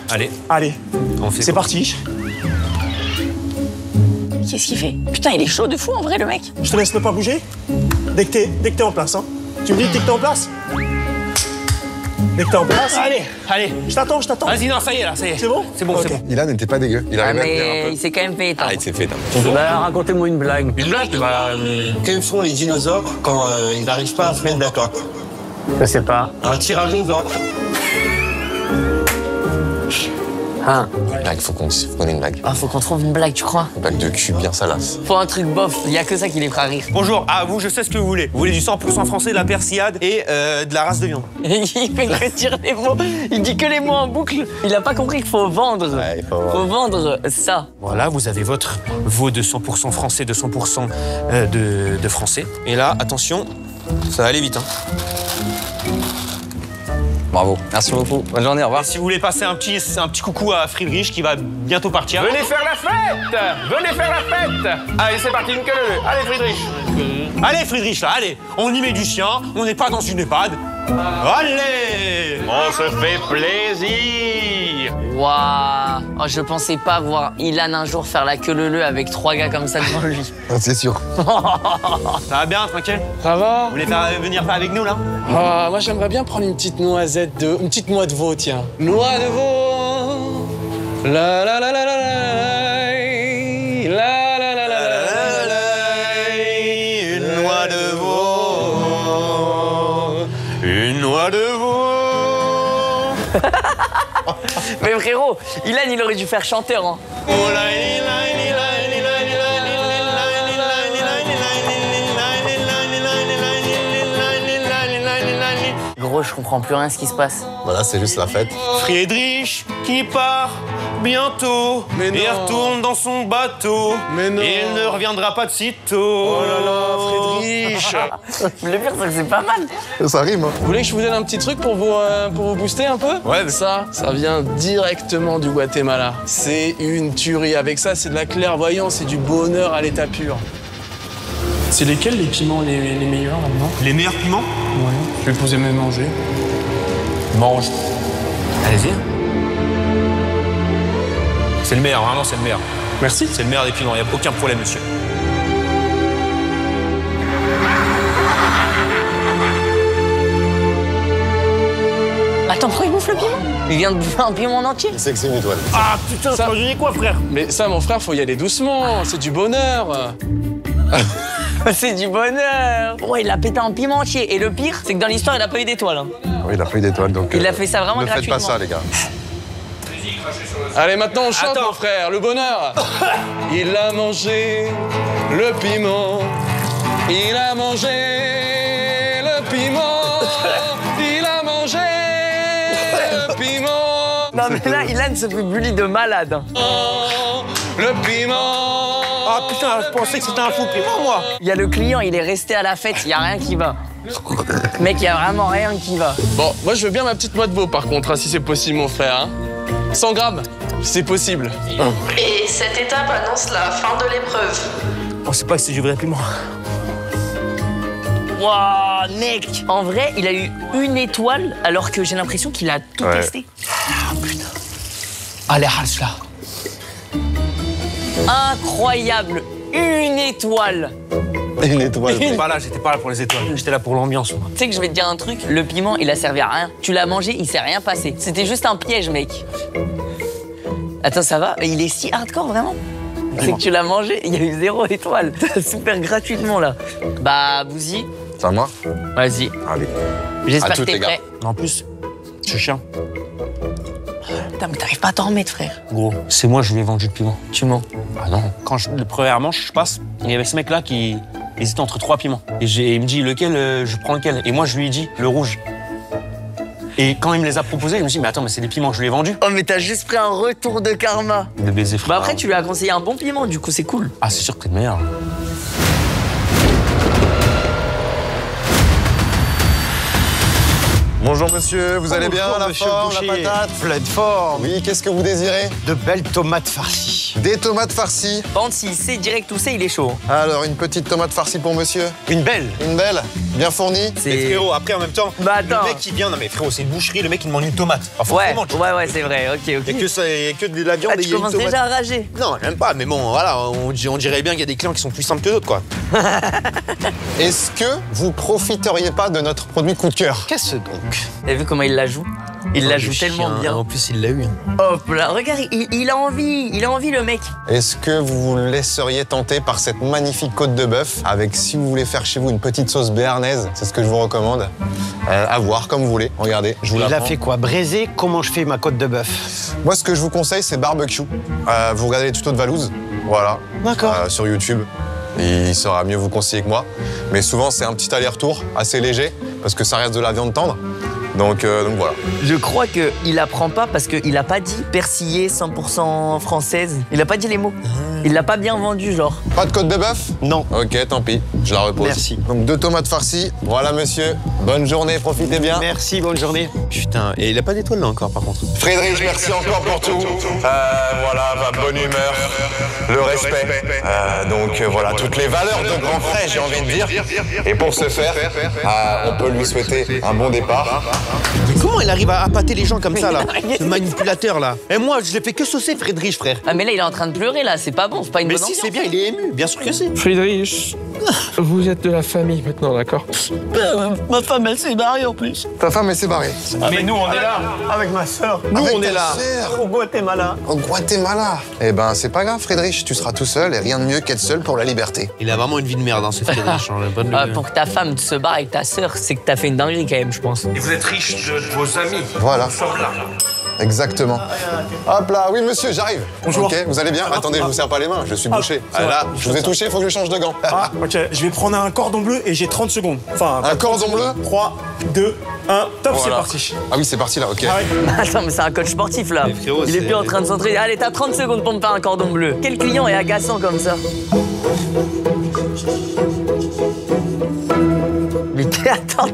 Allez. On fait
C'est
quoi?
parti.
Qu'est-ce qu'il fait? Putain, il est chaud de fou en vrai, le mec.
Je te laisse ne pas bouger. Dès que t'es en place, hein. Tu me dis dès que t'es en place? Dès que t'es en place.
Allez.
Je t'attends.
Vas-y, non, ça y est.
C'est bon?
C'est bon.
Ilan n'était pas dégueu. Il
Ah,
arrivait à tenir un
mais
peu.
il s'est quand même fait éteindre.
Ah, il s'est fait éteindre.
Bah, racontez-moi une blague.
Une blague?
Quels sont les dinosaures quand ils n'arrivent pas à se mettre d'accord? Je sais pas. Un tirage au sort.
Hein?
Blague, faut qu'on ait une blague.
Ah, faut qu'on trouve une blague, tu crois?
Une blague de cul bien salace.
Faut un truc bof, il y a que ça qui les fera rire.
Bonjour, vous, je sais ce que vous voulez. Vous voulez du 100% français, de la persillade et de la race de viande.
Il fait que dire les mots, il dit que les mots en boucle. Il a pas compris qu'il faut vendre.
Ouais, il faut vendre.
Faut vendre ça.
Voilà, vous avez votre veau de 100% français, de 100% de français. Et là, attention, ça va aller vite. Hein.
Bravo, merci beaucoup. Bonne journée, au revoir.
Et si vous voulez passer un petit coucou à Friedrich qui va bientôt partir.
Venez faire la fête. Allez, c'est parti, une queue leu. Allez, Friedrich.
Allez, Friedrich, là, allez. On y met du sien, on n'est pas dans une EHPAD. Allez.
On se fait plaisir.
Waouh. Oh, je pensais pas voir Ilan un jour faire la queue leu avec 3 gars comme ça devant lui.
C'est sûr.
Ça va bien, tranquille?
Ça va?
Vous voulez venir faire avec nous, là?
Moi, j'aimerais bien prendre une petite noix de veau, tiens. Noix de veau. La la la la la la la la la la.
Une noix de veau. Une noix de veau.
Mais frérot, Ilan, il aurait dû faire chanteur, hein. Gros, je comprends plus rien ce qui se passe.
Voilà, c'est juste la fête.
Friedrich qui part bientôt et retourne dans son bateau.
Mais non.
Et il ne reviendra pas de sitôt.
Oh là là, Friedrich.
Le pire, c'est que c'est pas mal.
Ça rime, hein.
Vous voulez que je vous donne un petit truc pour vous booster un peu?
Ouais.
Ça vient directement du Guatemala. C'est une tuerie. Avec ça, c'est de la clairvoyance, c'est du bonheur à l'état pur. C'est lesquels les piments les meilleurs là-dedans?
Les meilleurs piments?
Ouais, je vais poser mes manger.
Mange. Allez-y. C'est le meilleur, vraiment, c'est le meilleur.
Merci.
C'est le meilleur des piments, il n'y a aucun problème, monsieur.
Attends, pourquoi il bouffe le piment? Il vient de bouffer un piment en entier.
C'est que c'est une étoile.
Ah putain, ça m'a quoi, frère?
Mais ça, mon frère, faut y aller doucement. C'est du bonheur.
C'est du bonheur. Ouais, il a pété un piment entier. Et le pire, c'est que dans l'histoire, il a pas eu d'étoile. Hein.
Oui, il a pas eu d'étoile, donc...
Il a fait ça vraiment
ne
gratuitement.
Ne faites pas ça, les gars.
Allez, maintenant, on chante, mon frère. Le bonheur. Il a mangé le piment. Il a mangé le piment. Il a mangé le piment.
Non, mais là, Ilan se fait bully de malade.
Le piment.
Ah putain, je pensais que c'était un faux piment, moi.
Il y a le client, il est resté à la fête, il y a rien qui va. Mec, il y a vraiment rien qui va.
Bon, moi, je veux bien ma petite noix de veau, par contre, hein, si c'est possible, mon frère. Hein. 100 grammes, si c'est possible.
Et cette étape annonce la fin de l'épreuve.
On sait pas que c'est du vrai piment.
Waouh, mec. En vrai, il a eu une étoile, alors que j'ai l'impression qu'il a tout testé.
Ah, putain. Allez, reste là.
Incroyable. Une étoile.
Une étoile.
J'étais pas là pour les étoiles. J'étais là pour l'ambiance, moi.
Tu sais que je vais te dire un truc, le piment, il a servi à rien. Tu l'as mangé, il s'est rien passé. C'était juste un piège, mec. Attends, ça va? Il est si hardcore, vraiment? C'est que tu l'as mangé, il y a eu 0 étoile. Super gratuitement, là. Bah, Bouzy.
C'est à moi?
Vas-y.
Allez.
J'espère que t'es prêt.
En plus, je suis chiant.
Putain, mais t'arrives pas à t'en remettre, frère.
Gros, c'est moi, je lui ai vendu le piment.
Tu mens.
Ah non. Quand le première manche, je passe, il y avait ce mec-là qui hésitait entre 3 piments. Et il me dit, lequel, je prends lequel? Et moi, je lui ai dit, le rouge. Et quand il me les a proposés, je me suis dit, mais attends, mais c'est des piments, je lui ai vendus.
Oh, mais t'as juste pris un retour de karma.
De baiser, frère.
Bah après, tu lui as conseillé un bon piment, du coup, c'est cool.
Ah, c'est sûr que t'es le meilleur.
Bonjour monsieur, vous allez bien? La forme, la patate?
Pleine forme.
Oui, qu'est-ce que vous désirez?
De belles tomates farcies.
Des tomates farcies.
Par contre, s'il sait direct où c'est, il est chaud.
Alors, une petite tomate farcie pour monsieur.
Une belle.
Une belle? Bien fournie?
Mais frérot, après en même temps,
bah, attends.
le mec qui vient, non mais frérot, c'est une boucherie, le mec il demande une tomate.
Enfin, ouais, c'est vrai, ok.
Il y a que de la viande et il y a une tomate.
Tu commences déjà à rager.
Non, même pas, mais bon, voilà, on dirait bien qu'il y a des clients qui sont plus simples que d'autres, quoi.
Est-ce que vous profiteriez pas de notre produit coup de cœur?
Qu'est-ce donc?
T'as vu comment il la joue? Il la joue tellement bien.
En plus, il l'a eu.
Hop là, regarde, il a envie le mec.
Est-ce que vous vous laisseriez tenter par cette magnifique côte de bœuf avec, si vous voulez faire chez vous, une petite sauce béarnaise, c'est ce que je vous recommande. À voir, comme vous voulez. Regardez, je vous la prends.
Il a fait quoi? Braisé? Comment je fais ma côte de bœuf?
Moi, ce que je vous conseille, c'est barbecue. Vous regardez les tutos de Valouz, voilà.
D'accord.
Sur YouTube. Il saura mieux vous conseiller que moi. Mais souvent, c'est un petit aller-retour assez léger, parce que ça reste de la viande tendre. Donc voilà.
Je crois qu'il apprend pas parce qu'il a pas dit persillé 100% française. Il a pas dit les mots. Il l'a pas bien vendu, genre.
Pas de côte de bœuf?
Non.
Ok, tant pis, je la repose.
Merci.
Donc 2 tomates farcies. Voilà, monsieur. Bonne journée, profitez bien.
Merci, bonne journée. Putain, et il a pas d'étoile là encore, par contre.
Friedrich, merci encore pour tout. Voilà, ma bonne humeur, le respect. Voilà, toutes les valeurs de grand frère, j'ai envie de dire. Et pour ce faire, on peut lui souhaiter un bon départ.
Mais comment il arrive à appâter les gens comme ça, là? Ce manipulateur, là. Et moi, je l'ai fait que saucer, Friedrich, frère.
Ah, mais là, il est en train de pleurer, là. C'est pas bon, c'est pas une bonne ambiance.
Mais si, c'est bien, il est ému. Bien sûr que c'est.
Friedrich, vous êtes de la famille maintenant, d'accord?
Ma femme, elle s'est barrée en plus.
Ta femme, elle s'est barrée.
Mais nous, on est là. Avec ma sœur. Nous,
Avec
on est
ta
là.
sœur.
Au Guatemala.
Au Guatemala. Eh ben, c'est pas grave, Friedrich. Tu seras tout seul et rien de mieux qu'être seul pour la liberté.
Il a vraiment une vie de merde, hein, ce Friedrich.
Pour que ta femme se barre avec ta sœur, c'est que t'as fait une dinguerie quand même, je pense.
Et vous êtes riche de vos amis.
Voilà.
Nous sommes là.
Exactement. Hop là, oui monsieur, j'arrive.
Bonjour.
Ok, vous allez bien? Attendez, je vous serre pas les mains, je suis bouché. Là, je vous ai touché, il faut que je change de gants.
Ah, ok, je vais prendre un cordon bleu et j'ai 30 secondes. Enfin,
un cordon bleu?
3, 2, 1, top,
voilà.
C'est parti.
Ah oui, c'est parti là, ok.
Attends, mais c'est un coach sportif là.
Frérot,
il est plus en train de s'entraîner. Allez, t'as 30 secondes pour me faire un cordon bleu. Quel client est agaçant comme ça? Mais attends.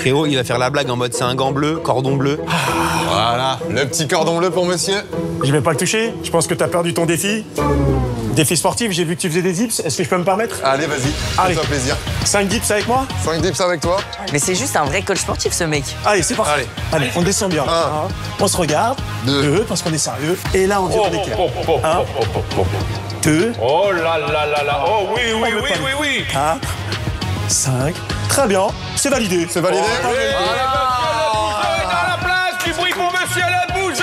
Frérot, il va faire la blague en mode c'est un gant bleu, cordon bleu.
Voilà, le petit cordon bleu pour monsieur.
Je vais pas le toucher. Je pense que t'as perdu ton défi. Défi sportif, j'ai vu que tu faisais des dips. Est-ce que je peux me permettre?
Allez, vas-y.
Allez.
Fais-toi plaisir.
5 dips avec moi?
5 dips avec toi.
Mais c'est juste un vrai coach sportif, ce mec.
Allez, c'est parti. Allez, on descend bien. 1. On se regarde. 2, parce qu'on est sérieux. Et là, on vient d'équerre. 1. 2.
Oh là là là là. Oh oui, oui, oui, oui, oui.
4. 5. Très bien. C'est validé.
C'est validé.
Du bruit pour monsieur le bouseux.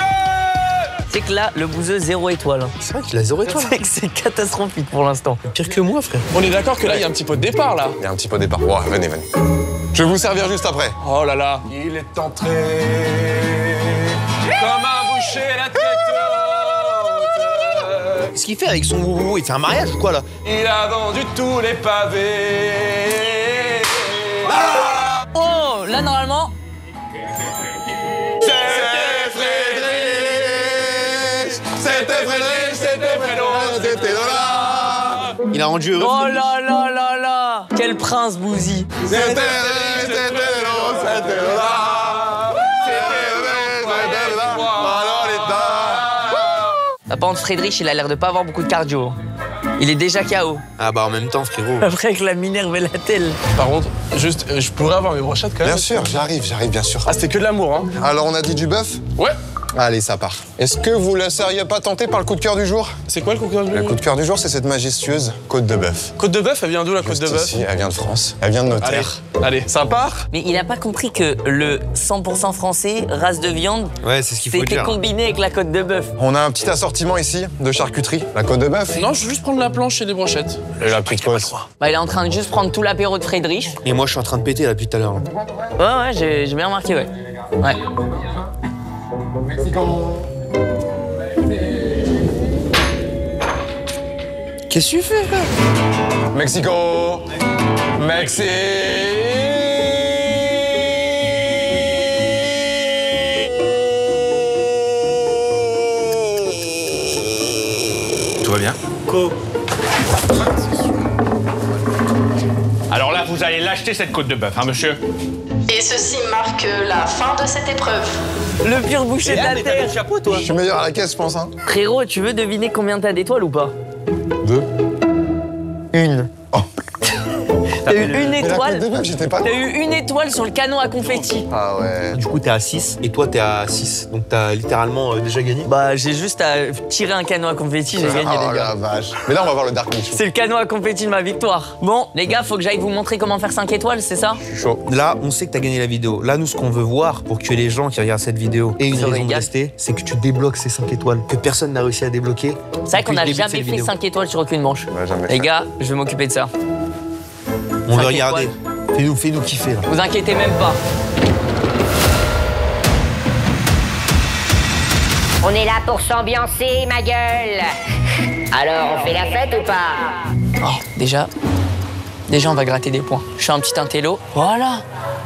C'est que là, le bouseux, 0 étoile.
C'est vrai qu'il a 0 étoile.
C'est que c'est catastrophique pour l'instant.
Pire que moi, frère.
On est d'accord que là, il y a un petit pot de départ, là.
Il y a un petit peu de départ. Ouais, venez, venez. Je vais vous servir juste après.
Oh là là.
Il est entré
Comme un boucher, la tête haute.
Qu'est-ce qu'il fait avec son boubou? Il fait un mariage ou quoi, là?
Il a vendu tous les pavés.
Oh, là, normalement...
Il a rendu heureux.
Oh là là là là. Quel prince, Bouzy. Par contre, Friedrich, il a l'air de pas avoir beaucoup de cardio. Il est déjà KO.
Ah bah en même temps, frérot.
Après, avec la Minerve et la telle.
Par contre, juste, je pourrais avoir mes brochettes quand même?
Bien sûr, j'arrive, bien sûr.
Ah, c'était que de l'amour, hein?
Alors, on a dit du bœuf?
Ouais.
Allez, ça part. Est-ce que vous ne seriez pas tenté par le coup de cœur du jour?
C'est quoi le coup de cœur du jour?
Le coup de cœur du jour, c'est cette majestueuse côte de bœuf.
Côte de bœuf, elle vient d'où la côte de bœuf?
Ici, elle vient de France. Elle vient de nos terres.
Allez, ça part?
Mais il a pas compris que le 100% français, race de viande,
ouais, c'est ce qu'il faut
c'était
dire.
combiné avec la côte de bœuf.
On a un petit assortiment ici de charcuterie. La côte de bœuf.
Non, je veux juste prendre la planche et des brochettes.
Et la petite côte.
Bah, il est en train de juste prendre tout l'apéro de Friedrich.
Et moi, je suis en train de péter là depuis tout à l'heure.
Ouais, j'ai bien remarqué, ouais. Ouais.
Qu'est-ce que tu fais, frère?
Mexico. Mexique.
Tout va bien?
Alors là, vous allez l'acheter cette côte de bœuf, hein, monsieur?
Et ceci marque la fin de cette épreuve.
Le pire boucher de la terre.
Chapeau, toi.
Je suis meilleur à la caisse, je pense. Hein.
Frérot, tu veux deviner combien t'as d'étoiles ou pas?
2.
1. T'as eu une étoile.
T'as
eu une étoile sur le canon à confetti.
Ah ouais.
Du coup, t'es à 6 et toi, t'es à 6. Donc, t'as littéralement déjà gagné.
Bah, j'ai juste à tirer un canon à confetti, j'ai gagné, les gars.
La vache. Mais là, on va voir le Dark Michou.
C'est le canon à confetti de ma victoire. Bon, les gars, faut que j'aille vous montrer comment faire 5 étoiles, c'est ça?
Je suis chaud.
Là, on sait que t'as gagné la vidéo. Là, nous, ce qu'on veut voir pour que les gens qui regardent cette vidéo aient une raison de rester, c'est que tu débloques ces 5 étoiles que personne n'a réussi à débloquer.
C'est vrai qu'on n'a jamais fait 5 étoiles sur aucune manche.
Ouais, jamais.
Les gars, je vais m'occuper de ça.
On veut regarder. Fais-nous kiffer, là.
Vous inquiétez même pas.
On est là pour s'ambiancer, ma gueule. Alors, on fait la fête ou pas?
Oh, déjà, on va gratter des points. Je suis un petit intello. Voilà.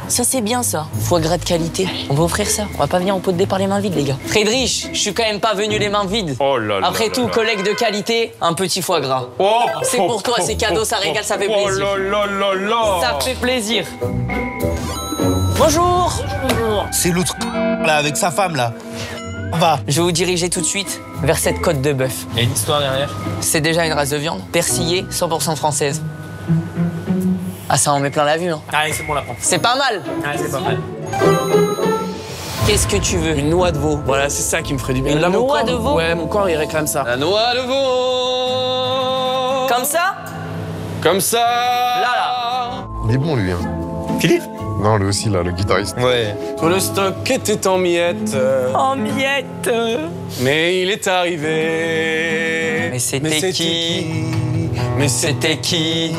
Ça, c'est bien, ça. Foie gras de qualité. On va offrir ça. On va pas venir au pot de départ les mains vides, les gars. Friedrich, je suis quand même pas venu les mains vides.
Oh là là.
Après tout, collègue de qualité, un petit foie gras.
Oh,
c'est pour toi, c'est cadeau, ça régale, ça fait plaisir.
Oh là là là là.
Ça fait plaisir. Bonjour.
C'est l'autre là, avec sa femme, là. On va.
Je vais vous diriger tout de suite vers cette côte de bœuf.
Il y a une histoire derrière.
C'est déjà une race de viande, persillée, 100% française. Ah, ça en met plein la vue, hein.
Allez, c'est bon, la prends.
C'est pas mal.
Allez, c'est pas mal.
Qu'est-ce que tu veux?
Une noix de veau. Voilà, c'est ça qui me ferait du bien.
Une noix de veau?
Ouais, mon corps, il réclame ça. La noix de veau.
Comme ça?
Comme ça.
Là.
Il est bon, lui. Hein.
Philippe?
Non, lui aussi, là, le guitariste.
Ouais.
Tout le stock était en miettes.
En miettes.
Mais il est arrivé.
Mais c'était qui? Mais c'était qui?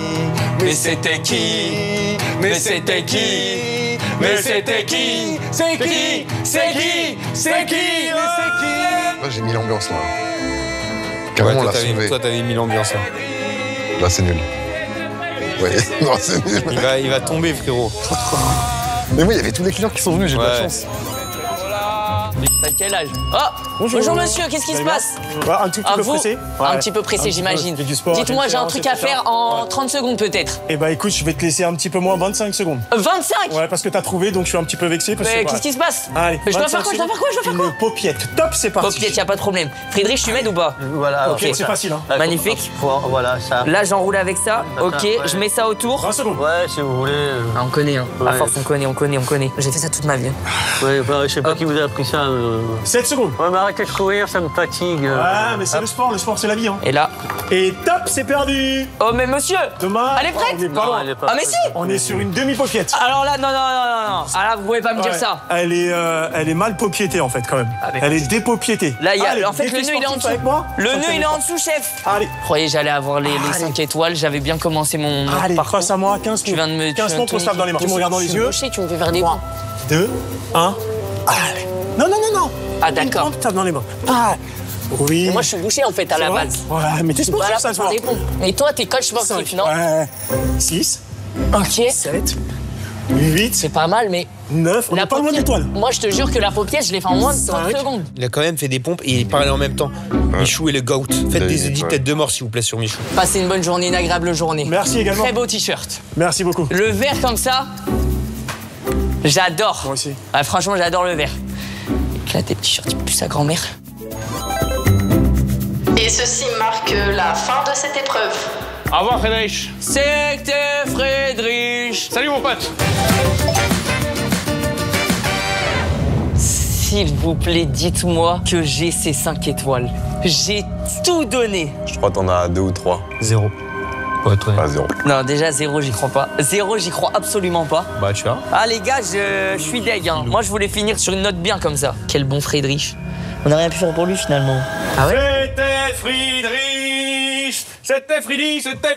Mais c'était qui? Mais c'était qui? Mais c'était qui? C'est qui? C'est qui? C'est qui?
Là, j'ai mis l'ambiance, là.
Ouais,
Carrément, on
toi,
l'a sauvé.
t'avais mis l'ambiance, là.
Là, c'est nul. Ouais, non, c'est nul.
Il va tomber, frérot.
Mais moi, il y avait tous les clients qui sont venus, j'ai pas de chance.
T'as quel âge? Oh, bonjour monsieur, qu'est-ce qui se passe?
Un tout petit peu pressé.
Un petit peu pressé, j'imagine. Dites-moi, j'ai un truc à faire en 30 secondes peut-être.
Eh bah écoute, je vais te laisser un petit peu moins, 25 secondes.
25?
Ouais, parce que t'as trouvé, donc je suis un petit peu vexé.
Qu'est-ce qui se passe?
Allez,
je dois faire quoi?
Une paupiette. Top, c'est parti.
Paupiette, y a pas de problème. Friedrich, tu m'aides ou pas?
Voilà.
Ok, c'est facile. Hein.
Magnifique.
Voilà, ça.
Là, j'enroule avec ça. Ok, je mets ça autour.
20 secondes.
Ouais, si vous voulez.
Ah, on connaît, hein. À force, on connaît. J'ai fait ça toute ma vie.
Ouais, bah, je sais pas qui vous a appris ça.
7 secondes.
Ouais, mais arrêtez de courir, ça me fatigue.
Ouais, mais c'est le sport c'est la vie. Hein.
Et là.
Et top, c'est perdu.
Oh, mais monsieur.
Dommage.
Elle est prête?
On est pas loin.
Ah, mais si.
On est sur une demi-paupiette.
Alors là, non. Ah là, vous pouvez pas me dire ça.
Elle est mal paupiétée en fait, quand même. Elle est dépaupiétée.
Là, il y a. En fait, le nœud, il est en dessous. Le nœud, il est en dessous, chef.
Allez.
Vous croyez j'allais avoir les 5 étoiles? J'avais bien commencé mon.
Allez, face à moi, 15
Tu viens de me.
15 points, on se tape dans les mains. Tu me regardes dans les yeux.
Tu me fais faire des
3, 2, 1. Allez. Non.
Ah, d'accord.
Tape dans les mains. Ah. Oui.
Et moi, je suis bouché en fait à la base.
Ouais, mais t'es sportif, ça se voit.
Et toi, t'es coach sportif, non?
Ouais. 6.
Ok.
7. 8.
C'est pas mal, mais.
9. On n'a pas loin d'étoiles.
Moi, je te jure que la paupiette, je l'ai fait en moins de 30 secondes.
Il a quand même fait des pompes et il parlait en même temps. Michou et le GOAT. Faites des edits tête de mort, s'il vous plaît, sur Michou.
Passez une bonne journée, une agréable journée.
Merci également.
Très beau t-shirt.
Merci beaucoup.
Le vert comme ça, j'adore.
Moi aussi.
Ah, franchement, j'adore le vert. Éclaté de t-shirt, plus sa grand-mère.
Et ceci marque la fin de cette épreuve.
Au revoir, Friedrich.
C'était Friedrich.
Salut, mon pote.
S'il vous plaît, dites-moi que j'ai ces 5 étoiles. J'ai tout donné.
Je crois que t'en as 2 ou 3.
0. Ouais, toi.
Pas 0.
Non, déjà 0, j'y crois pas. 0, j'y crois absolument pas.
Bah, tu vois.
Ah, les gars, je suis deg. Hein. Moi, je voulais finir sur une note bien comme ça. Quel bon Friedrich. On n'a rien pu faire pour lui, finalement. Ah ouais?
C'était Friedrich. C'était...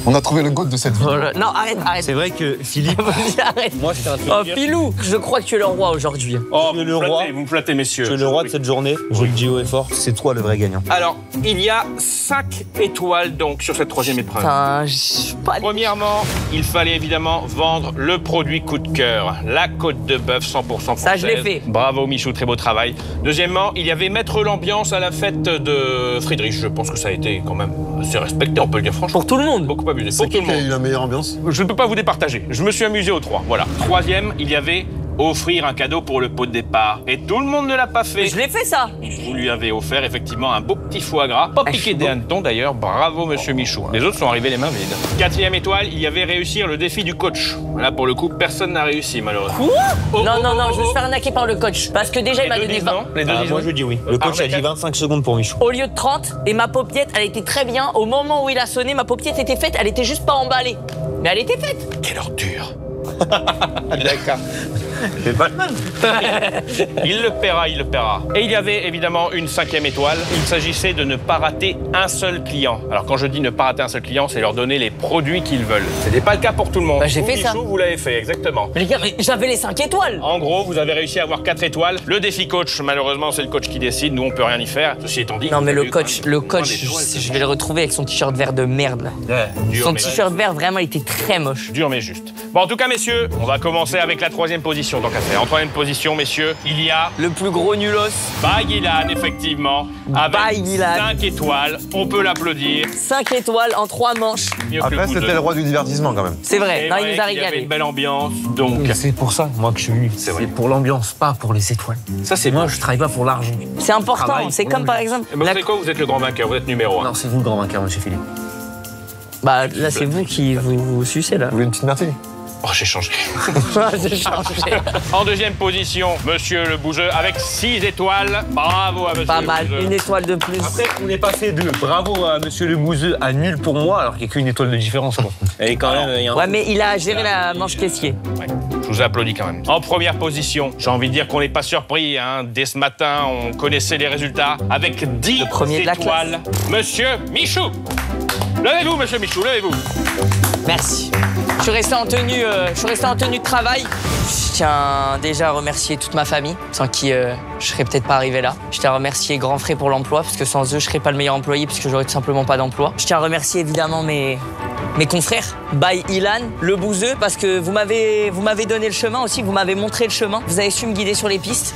On a trouvé le GOAT de cette vidéo.
Non, arrête.
C'est vrai que Philippe.
Arrête.
Moi, je t'ai
Oh, Pilou, je crois que tu es le roi aujourd'hui.
Oh,
le roi.
Vous me flattez, messieurs.
Tu es le roi de cette journée. Je le dis haut et fort. C'est toi le vrai gagnant.
Alors, il y a 5 étoiles donc sur cette troisième épreuve.
Enfin, je suis pas...
Premièrement, il fallait évidemment vendre le produit coup de cœur, la côte de bœuf 100% française.
Ça, je l'ai fait.
Bravo Michou, très beau travail. Deuxièmement, il y avait mettre l'ambiance à la fête de Friedrich. Je pense que ça a été quand même assez respecté, on peut le dire franchement.
Pour tout le monde.
Beaucoup abusé. Pour tout le monde.
La meilleure ambiance.
Je ne peux pas vous départager. Je me suis amusé aux 3. Voilà. Troisième, il y avait offrir un cadeau pour le pot de départ. Et tout le monde ne l'a pas fait.
Mais je l'ai fait, ça.
Vous lui avez offert effectivement un beau petit foie gras. Pas piqué des hannetons d'ailleurs. Bravo, monsieur Michou. Les autres sont arrivés les mains vides. Quatrième étoile, il y avait réussir le défi du coach. Là, pour le coup, personne n'a réussi, malheureusement.
Quoi? Non, je me suis fait arnaquer par le coach. Parce que déjà, il m'a donné 20.
Les deux disent
moi,
non.
je dis oui. Le coach a dit 25 secondes pour Michou.
Au lieu de 30, et ma paupiette, elle était très bien. Au moment où il a sonné, ma paupiette était faite. Elle était juste pas emballée. Mais elle était faite.
Quelle ordure.
D'accord.
C'est pas le même. Il le paiera. Et il y avait évidemment une 5e étoile. Il s'agissait de ne pas rater un seul client. Alors quand je dis ne pas rater un seul client, c'est leur donner les produits qu'ils veulent. Ce n'est pas le cas pour tout le monde.
Bah, j'ai fait ça.
Michou, vous l'avez fait, exactement.
Mais les gars, j'avais les 5 étoiles.
En gros, vous avez réussi à avoir 4 étoiles. Le défi coach, malheureusement, c'est le coach qui décide. Nous, on peut rien y faire. Ceci étant dit.
Non, mais le coach, je vais le retrouver avec son t-shirt vert de merde.
Ouais,
son t-shirt vert, vraiment, il était très moche.
Dur, mais juste. Bon, en tout cas, messieurs, on va commencer avec la 3e position, tant qu'à faire. En 3e position, messieurs, il y a...
le plus gros nulos.
Baguilan, effectivement. Avec 5 étoiles. On peut l'applaudir.
5 étoiles en 3 manches.
Après, c'était le roi du divertissement, quand même.
C'est vrai, non, il nous a
régalé. Il y avait une
régalé.
belle ambiance, donc...
C'est pour ça, moi, que je suis venu. C'est pour l'ambiance, pas pour les étoiles. Ça, c'est moi, je travaille pas pour l'argent.
C'est important, c'est comme par exemple...
Vous savez quoi, vous êtes le grand vainqueur, vous êtes numéro 1.
Non, c'est vous le grand vainqueur, monsieur Philippe.
Bah, là, c'est vous qui vous sucez, là.
Vous voulez une petite mertie?
Oh, j'ai changé.
J'ai changé.
En 2e position, monsieur le bouseux avec 6 étoiles. Bravo à monsieur
Pas
le
mal,
bouseux.
une étoile de plus.
Après, on n'est pas fait deux. Bravo à monsieur le bouseux, à nul pour moi, alors qu'il n'y a qu'une étoile de différence, quoi. Et quand même, il y a un...
Ouais, mais il a géré la manche caissier.
Ouais, je vous applaudis quand même. En 1re position, j'ai envie de dire qu'on n'est pas surpris. Hein. Dès ce matin, on connaissait les résultats. Avec 10
premier de la
étoiles, monsieur Michou. Levez-vous, monsieur Michou, levez-vous.
Merci. Je suis resté en tenue de travail. Je tiens déjà à remercier toute ma famille, sans qui je serais peut-être pas arrivé là. Je tiens à remercier Grand Frais pour l'emploi, parce que sans eux, je serais pas le meilleur employé, parce que j'aurais tout simplement pas d'emploi. Je tiens à remercier évidemment mes confrères, by Ilan, le bouseux, parce que vous m'avez donné le chemin aussi, vous m'avez montré le chemin. Vous avez su me guider sur les pistes.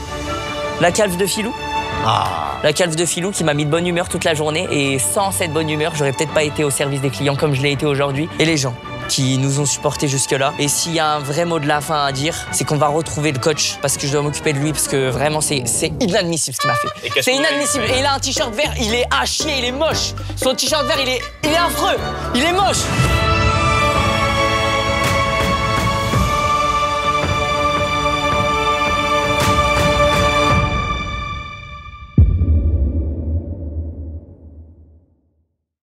La calve de Filou. La calve de Filou qui m'a mis de bonne humeur toute la journée. Et sans cette bonne humeur, j'aurais peut-être pas été au service des clients comme je l'ai été aujourd'hui. Et les gens qui nous ont supportés jusque-là. Et s'il y a un vrai mot de la fin à dire, c'est qu'on va retrouver le coach parce que je dois m'occuper de lui parce que vraiment c'est inadmissible ce qu'il m'a fait. C'est inadmissible. Et il a un t-shirt vert, il est à chier, il est moche. Son t-shirt vert, il est affreux. Il est moche.